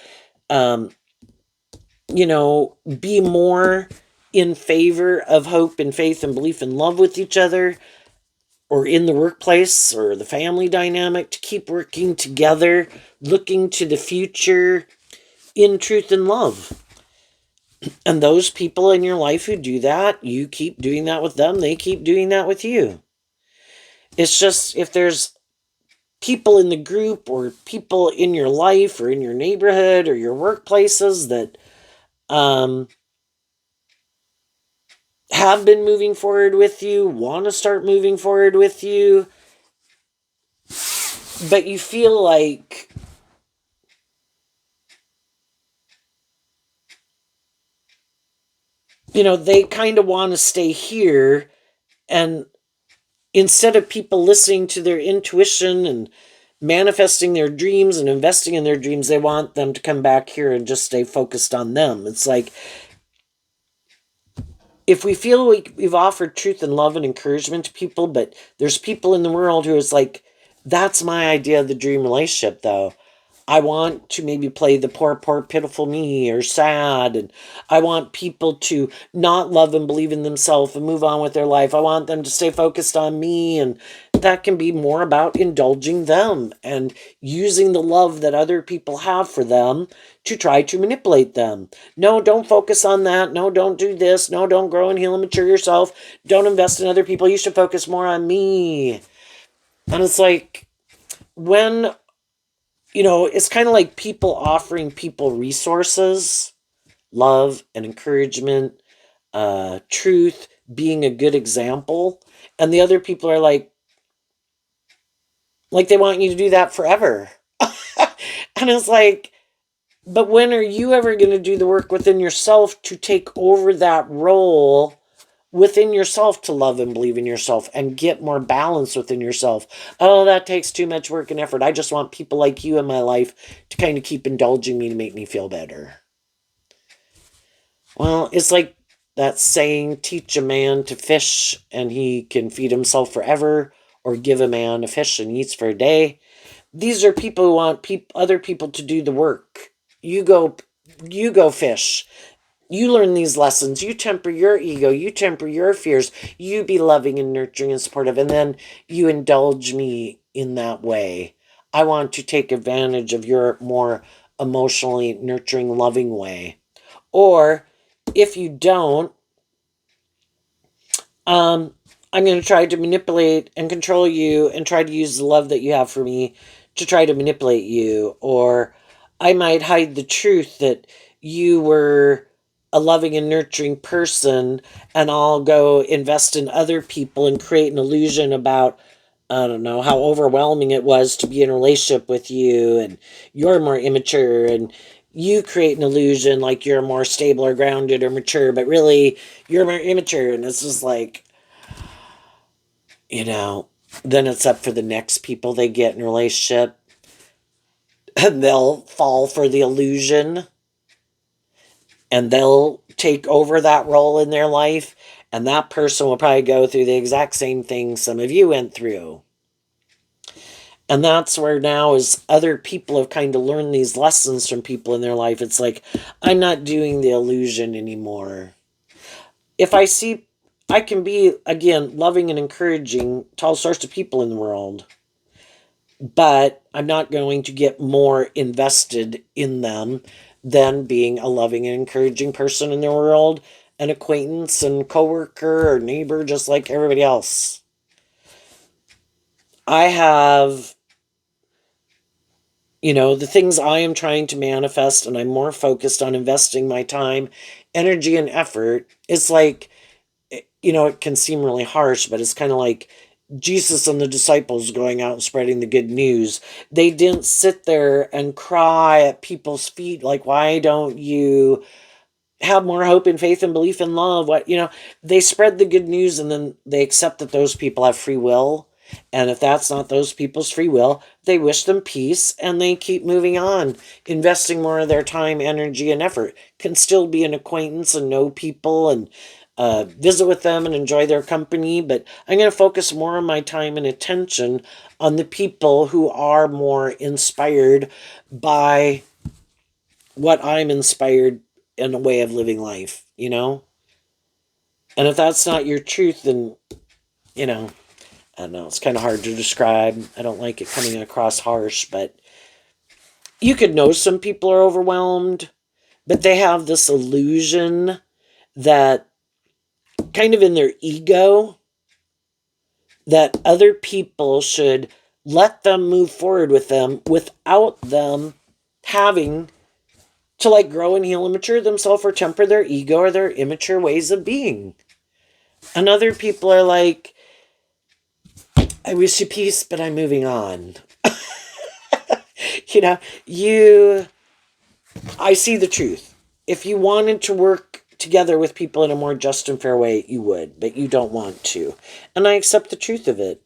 be more in favor of hope and faith and belief and love with each other, or in the workplace or the family dynamic, to keep working together, looking to the future in truth and love. And those people in your life who do that, you keep doing that with them, they keep doing that with you. It's just, if there's people in the group or people in your life or in your neighborhood or your workplaces that have been moving forward with you, want to start moving forward with you, but you feel like they kind of want to stay here, and instead of people listening to their intuition and manifesting their dreams and investing in their dreams, they want them to come back here and just stay focused on them. It's like, if we feel we've offered truth and love and encouragement to people, but there's people in the world who is like, that's my idea of the dream relationship, though. I want to maybe play the poor, poor, pitiful me, or sad. And I want people to not love and believe in themselves and move on with their life. I want them to stay focused on me. And that can be more about indulging them and using the love that other people have for them to try to manipulate them. No, don't focus on that. No, don't do this. No, don't grow and heal and mature yourself. Don't invest in other people. You should focus more on me. And it's like, when it's kind of like people offering people resources, love and encouragement, truth, being a good example. And the other people are like they want you to do that forever. And it's like, but when are you ever going to do the work within yourself to take over that role within yourself, to love and believe in yourself and get more balance within yourself? Oh, that takes too much work and effort. I just want people like you in my life to kind of keep indulging me to make me feel better. Well, it's like that saying, teach a man to fish and he can feed himself forever, or give a man a fish and he eats for a day. These are people who want other people to do the work. You go fish. You learn these lessons. You temper your ego. You temper your fears. You be loving and nurturing and supportive. And then you indulge me in that way. I want to take advantage of your more emotionally nurturing, loving way. Or if you don't, I'm going to try to manipulate and control you and try to use the love that you have for me to try to manipulate you. Or I might hide the truth that you were a loving and nurturing person, and I'll go invest in other people and create an illusion about, I don't know, how overwhelming it was to be in a relationship with you, and you're more immature, and you create an illusion like you're more stable or grounded or mature, but really you're more immature. And it's just like, you know, then it's up for the next people they get in a relationship, and they'll fall for the illusion, and they'll take over that role in their life, and that person will probably go through the exact same thing some of you went through. And that's where now, as other people have kind of learned these lessons from people in their life, it's like, I'm not doing the illusion anymore. If I see, I can be, again, loving and encouraging to all sorts of people in the world, but I'm not going to get more invested in them than being a loving and encouraging person in the world, an acquaintance and coworker or neighbor, just like everybody else. I have, the things I am trying to manifest, and I'm more focused on investing my time, energy, and effort. It's like, it can seem really harsh, but it's kind of like Jesus and the disciples going out and spreading the good news. They didn't sit there and cry at people's feet like, why don't you have more hope and faith and belief and love? They spread the good news, and then they accept that those people have free will. And if that's not those people's free will, they wish them peace and they keep moving on, investing more of their time, energy, and effort. Can still be an acquaintance and know people and visit with them and enjoy their company, but I'm going to focus more of my time and attention on the people who are more inspired by what I'm inspired in a way of living life. And if that's not your truth, then, I don't know, it's kind of hard to describe. I don't like it coming across harsh, but you could know some people are overwhelmed, but they have this illusion that, kind of in their ego, that other people should let them move forward with them without them having to like grow and heal and mature themselves or temper their ego or their immature ways of being. And other people are like, I wish you peace, but I'm moving on. you know, you, I see the truth. If you wanted to work together with people in a more just and fair way, you would, but you don't want to. And I accept the truth of it.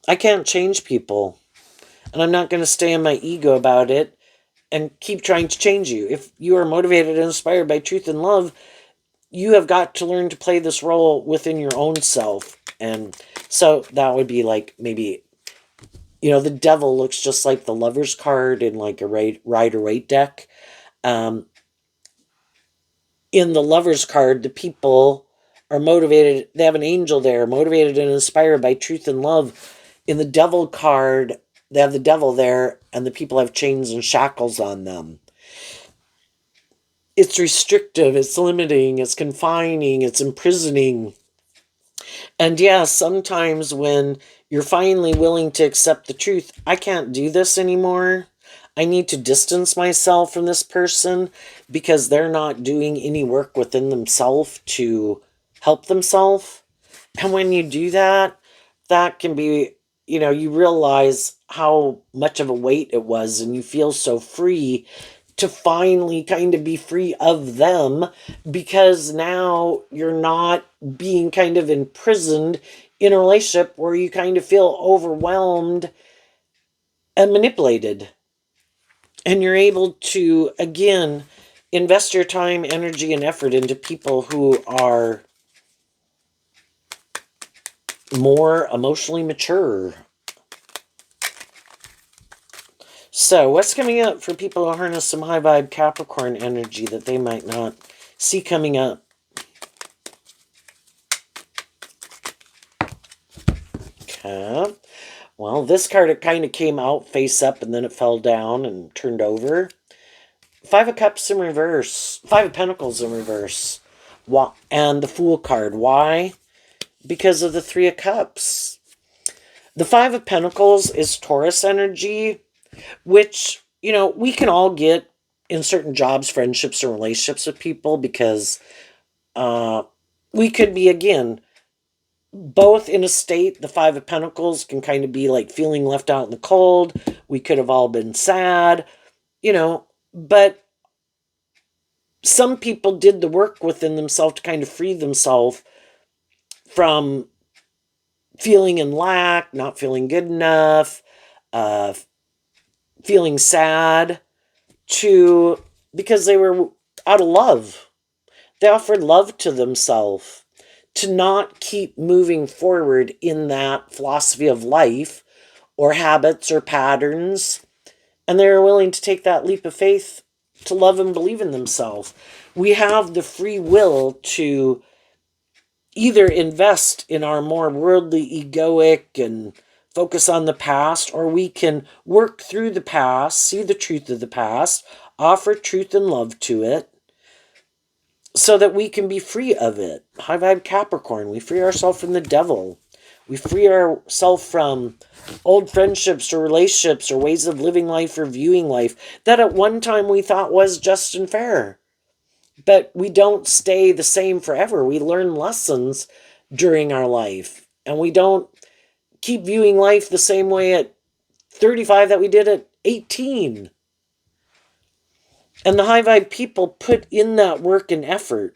I can't change people. And I'm not going to stay in my ego about it and keep trying to change you. If you are motivated and inspired by truth and love, you have got to learn to play this role within your own self. And so that would be like, maybe, the devil looks just like the Lover's card in like a Rider-Waite deck. In the Lover's card, the people are motivated. They have an angel there, motivated and inspired by truth and love. In the devil card, they have the devil there, and the people have chains and shackles on them. It's restrictive, it's limiting, it's confining, it's imprisoning. And yeah, sometimes when you're finally willing to accept the truth, I can't do this anymore. I need to distance myself from this person because they're not doing any work within themselves to help themselves. And when you do that, that can be, you realize how much of a weight it was, and you feel so free to finally kind of be free of them, because now you're not being kind of imprisoned in a relationship where you kind of feel overwhelmed and manipulated. And you're able to, again, invest your time, energy, and effort into people who are more emotionally mature. So, what's coming up for people who harness some high vibe Capricorn energy that they might not see coming up? Okay. Well, this card, it kind of came out face up and then it fell down and turned over. Five of Cups in reverse. Five of Pentacles in reverse. And the Fool card. Why? Because of the Three of Cups. The Five of Pentacles is Taurus energy, which, we can all get in certain jobs, friendships, or relationships with people, because we could be, again, both in a state. The Five of Pentacles can kind of be like feeling left out in the cold. We could have all been sad, but some people did the work within themselves to kind of free themselves from feeling in lack, not feeling good enough, uh, feeling sad, because they were out of love. They offered love to themselves to not keep moving forward in that philosophy of life or habits or patterns. And they were willing to take that leap of faith to love and believe in themselves. We have the free will to either invest in our more worldly, egoic, and focus on the past, or we can work through the past, see the truth of the past, offer truth and love to it, so that we can be free of it. High vibe Capricorn, we free ourselves from the devil. We free ourselves from old friendships or relationships or ways of living life or viewing life that at one time we thought was just and fair. But we don't stay the same forever. We learn lessons during our life. And we don't keep viewing life the same way at 35 that we did at 18. And the high vibe people put in that work and effort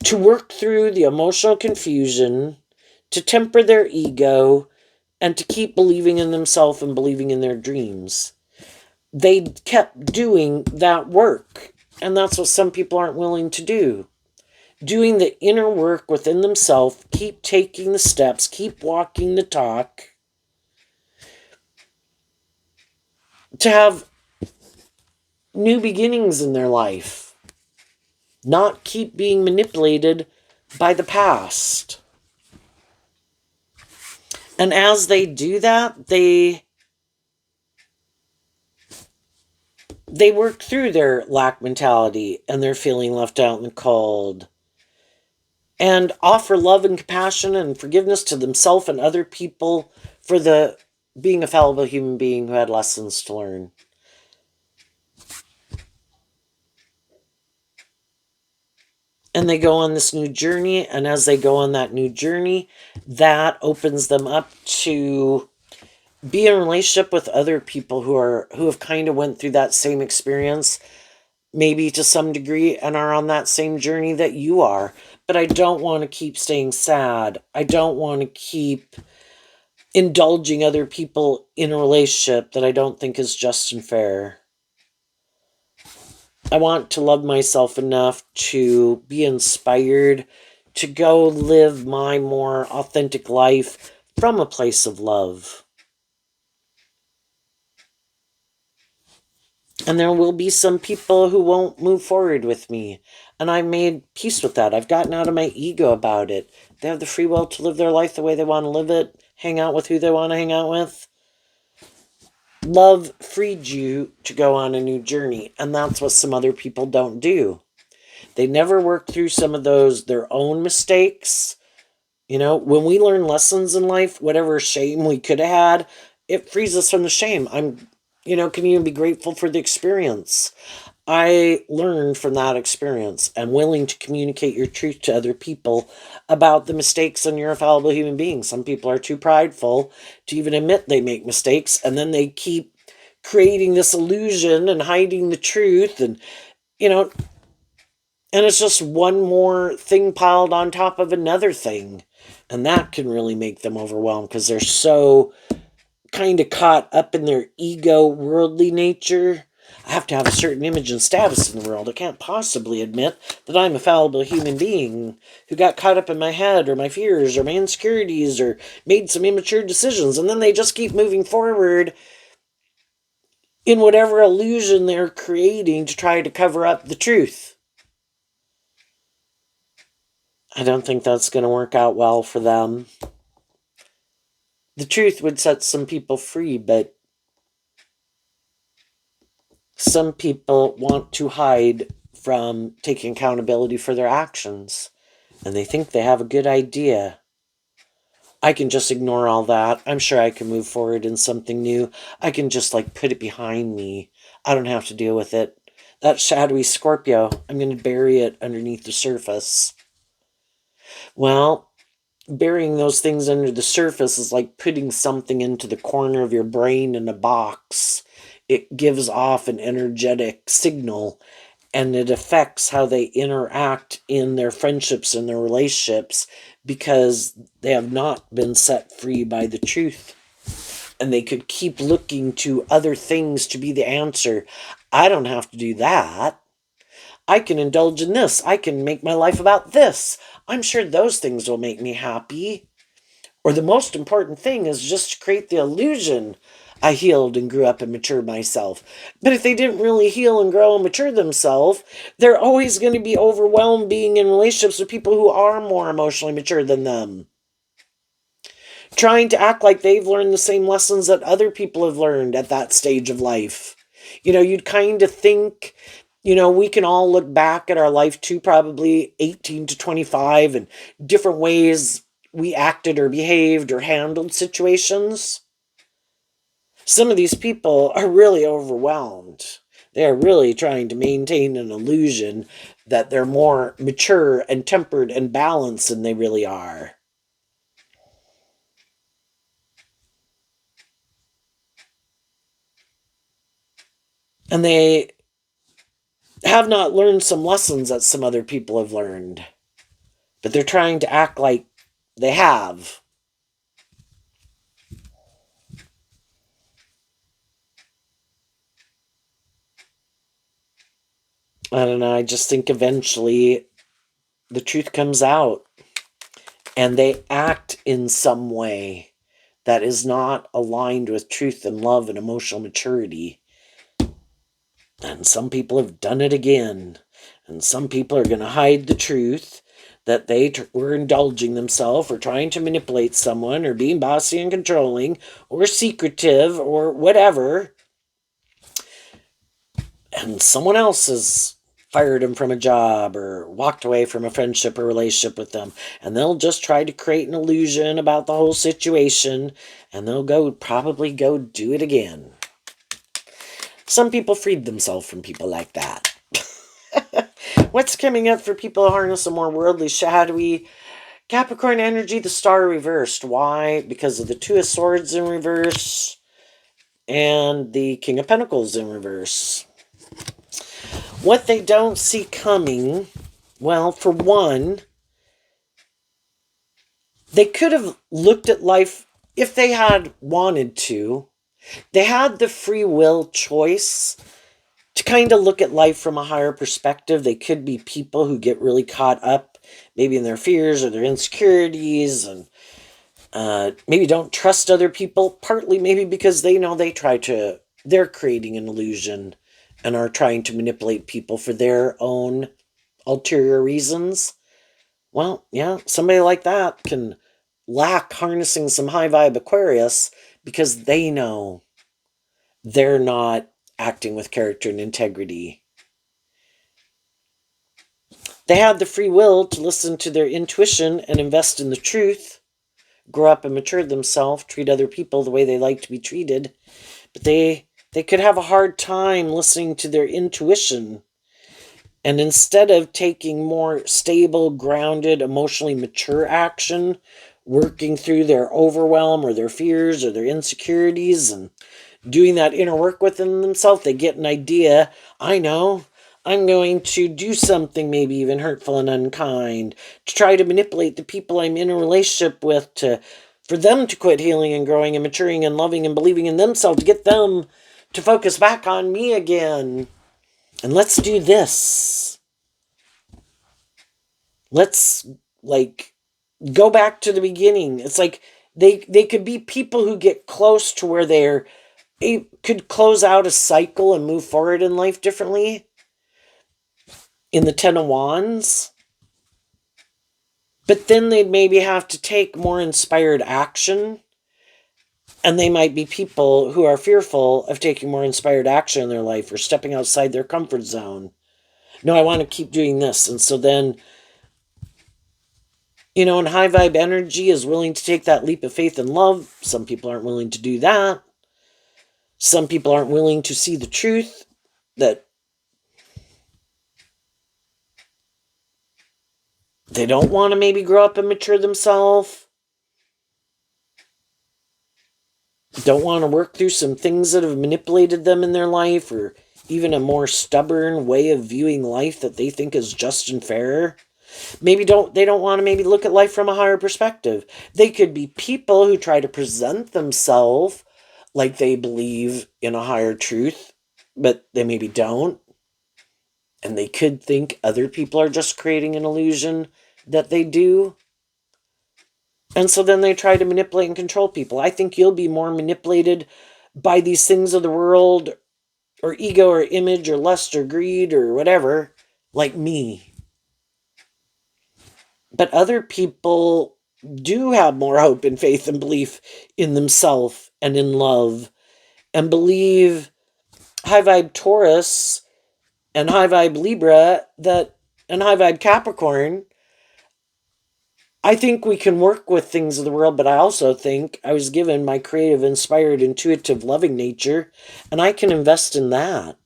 to work through the emotional confusion, to temper their ego, and to keep believing in themselves and believing in their dreams. They kept doing that work. And that's what some people aren't willing to do. Doing the inner work within themselves, keep taking the steps, keep walking the talk, to have new beginnings in their life. Not keep being manipulated by the past. And as they do that, they work through their lack mentality and their feeling left out in the cold, and offer love and compassion and forgiveness to themselves and other people for the being a fallible human being who had lessons to learn. And they go on this new journey, and as they go on that new journey, that opens them up to be in a relationship with other people who have kind of went through that same experience, maybe to some degree, and are on that same journey that you are. But I don't want to keep staying sad. I don't want to keep indulging other people in a relationship that I don't think is just and fair. I want to love myself enough to be inspired to go live my more authentic life from a place of love. And there will be some people who won't move forward with me. And I made peace with that. I've gotten out of my ego about it. They have the free will to live their life the way they want to live it, hang out with who they want to hang out with. Love freed you to go on a new journey. And that's what some other people don't do. They never work through some of their own mistakes. When we learn lessons in life, whatever shame we could have had, it frees us from the shame. Can even be grateful for the experience. I learned from that experience. I'm willing to communicate your truth to other people about the mistakes, and you're a fallible human being. Some people are too prideful to even admit they make mistakes, and then they keep creating this illusion and hiding the truth, and it's just one more thing piled on top of another thing. And that can really make them overwhelmed because they're so kind of caught up in their ego, worldly nature. I have to have a certain image and status in the world. I can't possibly admit that I'm a fallible human being who got caught up in my head or my fears or my insecurities or made some immature decisions. And then they just keep moving forward in whatever illusion they're creating to try to cover up the truth. I don't think that's going to work out well for them. The truth would set some people free, but some people want to hide from taking accountability for their actions, and they think they have a good idea. I can just ignore all that. I'm sure I can move forward in something new. I can just put it behind me. I don't have to deal with it. That shadowy Scorpio, I'm going to bury it underneath the surface. Well, burying those things under the surface is like putting something into the corner of your brain in a box. It gives off an energetic signal, and it affects how they interact in their friendships and their relationships, because they have not been set free by the truth. And they could keep looking to other things to be the answer. I don't have to do that. I can indulge in this. I can make my life about this. I'm sure those things will make me happy. Or the most important thing is just to create the illusion I healed and grew up and matured myself. But if they didn't really heal and grow and mature themselves, they're always going to be overwhelmed being in relationships with people who are more emotionally mature than them. Trying to act like they've learned the same lessons that other people have learned at that stage of life. You'd kind of think, we can all look back at our life to probably 18 to 25 and different ways we acted or behaved or handled situations. Some of these people are really overwhelmed. They're really trying to maintain an illusion that they're more mature and tempered and balanced than they really are. And they have not learned some lessons that some other people have learned, but they're trying to act like they have. I don't know, I just think eventually the truth comes out and they act in some way that is not aligned with truth and love and emotional maturity. And some people have done it again. And some people are going to hide the truth that they were indulging themselves or trying to manipulate someone or being bossy and controlling or secretive or whatever. And someone else has fired them from a job or walked away from a friendship or relationship with them. And they'll just try to create an illusion about the whole situation. And they'll probably go do it again. Some people freed themselves from people like that. What's coming up for people who harness a more worldly, shadowy Capricorn energy? The star reversed. Why? Because of the Two of Swords in reverse and the King of Pentacles in reverse. What they don't see coming, well, for one, they could have looked at life if they had wanted to. They had the free will choice to kind of look at life from a higher perspective. They could be people who get really caught up maybe in their fears or their insecurities and maybe don't trust other people, partly maybe because they know they're creating an illusion and are trying to manipulate people for their own ulterior reasons. Well, yeah, somebody like that can lack harnessing some high vibe Aquarius because they know they're not acting with character and integrity. They had the free will to listen to their intuition and invest in the truth, grow up and mature themselves, treat other people the way they like to be treated. But they could have a hard time listening to their intuition. And instead of taking more stable, grounded, emotionally mature action, working through their overwhelm or their fears or their insecurities and doing that inner work within themselves, they get an idea. I know, I'm going to do something maybe even hurtful and unkind to try to manipulate the people I'm in a relationship with for them to quit healing and growing and maturing and loving and believing in themselves, to get them to focus back on me again. And let's do this. Let's go back to the beginning. It's like they could be people who get close to where could close out a cycle and move forward in life differently in the Ten of Wands. But then they'd maybe have to take more inspired action. And they might be people who are fearful of taking more inspired action in their life or stepping outside their comfort zone. No, I want to keep doing this. And so then, and high vibe energy is willing to take that leap of faith and love. Some people aren't willing to do that. Some people aren't willing to see the truth that They don't want to maybe grow up and mature themselves. Don't want to work through some things that have manipulated them in their life, or even a more stubborn way of viewing life that they think is just and fair. Maybe they don't want to maybe look at life from a higher perspective. They could be people who try to present themselves like they believe in a higher truth, but they maybe don't. And they could think other people are just creating an illusion that they do. And so then they try to manipulate and control people. I think you'll be more manipulated by these things of the world, or ego, or image, or lust, or greed, or whatever, like me. But other people do have more hope and faith and belief in themselves and in love, and believe high vibe Taurus and high vibe Libra and high vibe Capricorn. I think we can work with things of the world, but I also think I was given my creative, inspired, intuitive, loving nature, and I can invest in that.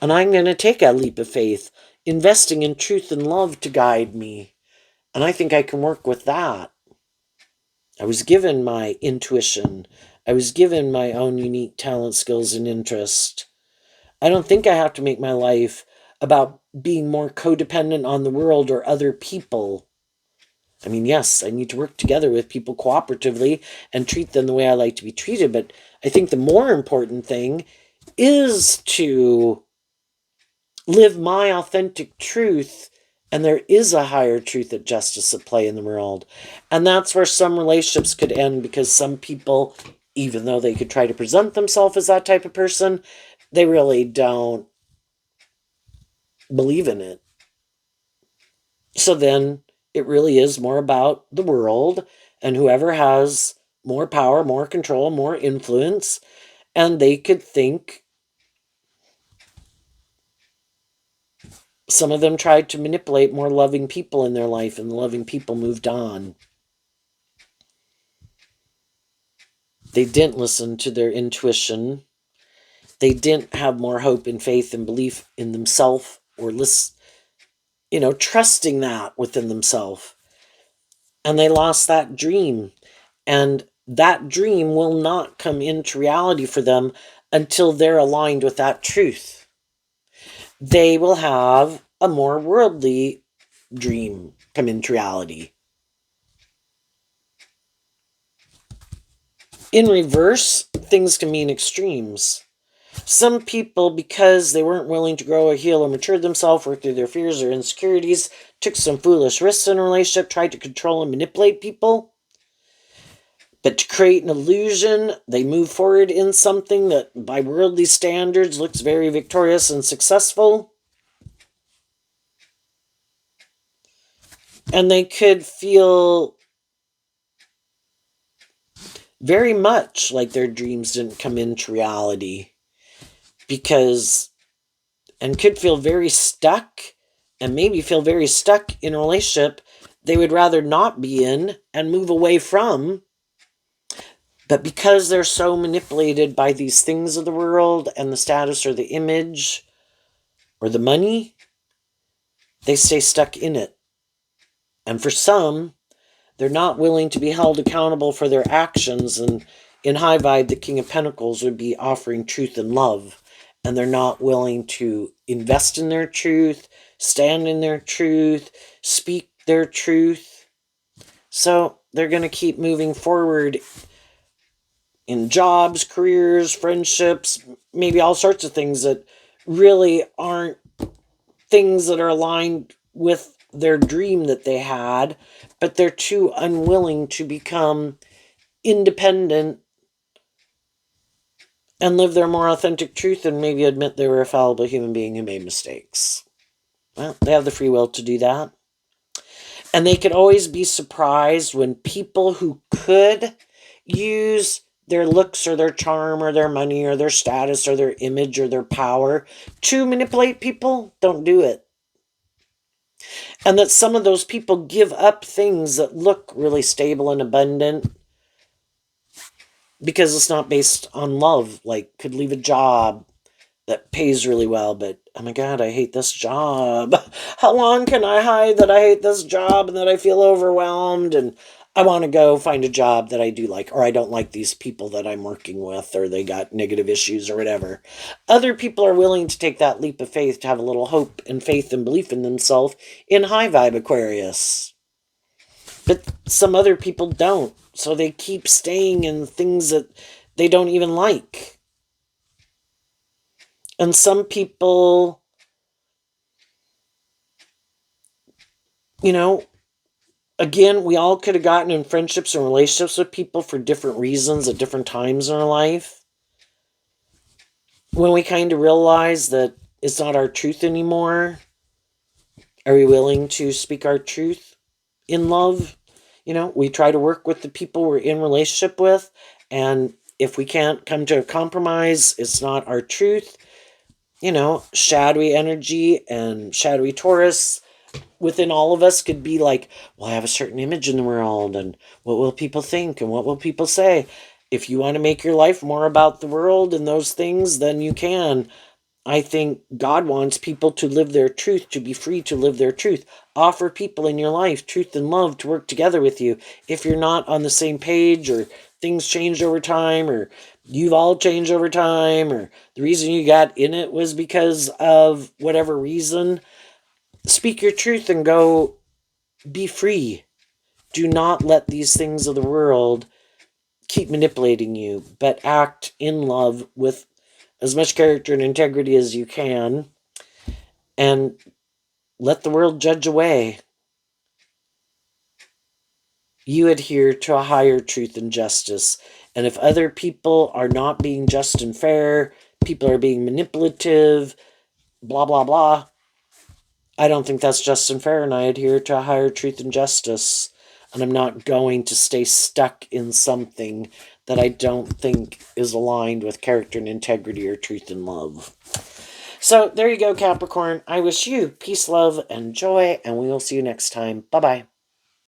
And I'm going to take a leap of faith, investing in truth and love to guide me. And I think I can work with that. I was given my intuition. I was given my own unique talent, skills, and interest. I don't think I have to make my life about being more codependent on the world or other people. I mean, yes, I need to work together with people cooperatively and treat them the way I like to be treated. But I think the more important thing is to live my authentic truth. And there is a higher truth of justice at play in the world. And that's where some relationships could end, because some people, even though they could try to present themselves as that type of person, they really don't believe in it. So then it really is more about the world and whoever has more power, more control, more influence. And they could think, some of them tried to manipulate more loving people in their life, and the loving people moved on. They didn't listen to their intuition. They didn't have more hope and faith and belief in themselves, or trusting that within themselves. And they lost that dream. And that dream will not come into reality for them until they're aligned with that truth. They will have a more worldly dream come into reality. In reverse, things can mean extremes. Some people, because they weren't willing to grow or heal or mature themselves, work through their fears or insecurities, took some foolish risks in a relationship, tried to control and manipulate people. But to create an illusion, they move forward in something that by worldly standards looks very victorious and successful. And they could feel very much like their dreams didn't come into reality, and could feel very stuck, and maybe feel very stuck in a relationship they would rather not be in and move away from. But because they're so manipulated by these things of the world and the status or the image or the money, they stay stuck in it. And for some, they're not willing to be held accountable for their actions. And in High Vibe, the King of Pentacles would be offering truth and love. And they're not willing to invest in their truth, stand in their truth, speak their truth. So they're going to keep moving forward in jobs, careers, friendships, maybe all sorts of things that really aren't things that are aligned with their dream that they had, but they're too unwilling to become independent and live their more authentic truth, and maybe admit they were a fallible human being who made mistakes. Well, they have the free will to do that. And they could always be surprised when people who could use their looks or their charm or their money or their status or their image or their power to manipulate people don't do it. And that some of those people give up things that look really stable and abundant because it's not based on love, like could leave a job, that pays really well, but oh my God, I hate this job. How long can I hide that I hate this job and that I feel overwhelmed and I want to go find a job that I do like, or I don't like these people that I'm working with, or they got negative issues or whatever. Other people are willing to take that leap of faith to have a little hope and faith and belief in themselves in high vibe Aquarius. But some other people don't. So they keep staying in things that they don't even like. And some people, you know, again, we all could have gotten in friendships and relationships with people for different reasons at different times in our life. When we kind of realize that it's not our truth anymore, are we willing to speak our truth in love? You know, we try to work with the people we're in relationship with, and if we can't come to a compromise, it's not our truth. You know, shadowy energy and shadowy Taurus within all of us could be like, well, I have a certain image in the world, and what will people think, and what will people say? If you want to make your life more about the world and those things, then you can. I think God wants people to live their truth, to be free to live their truth. Offer people in your life truth and love to work together with you. If you're not on the same page, or things changed over time, or you've all changed over time, or the reason you got in it was because of whatever reason, speak your truth and go be free. Do not let these things of the world keep manipulating you, but act in love with as much character and integrity as you can, and let the world judge away. You adhere to a higher truth and justice. And if other people are not being just and fair, people are being manipulative, blah, blah, blah, I don't think that's just and fair, and I adhere to a higher truth and justice. And I'm not going to stay stuck in something that I don't think is aligned with character and integrity or truth and love. So there you go, Capricorn. I wish you peace, love, and joy, and we will see you next time. Bye-bye.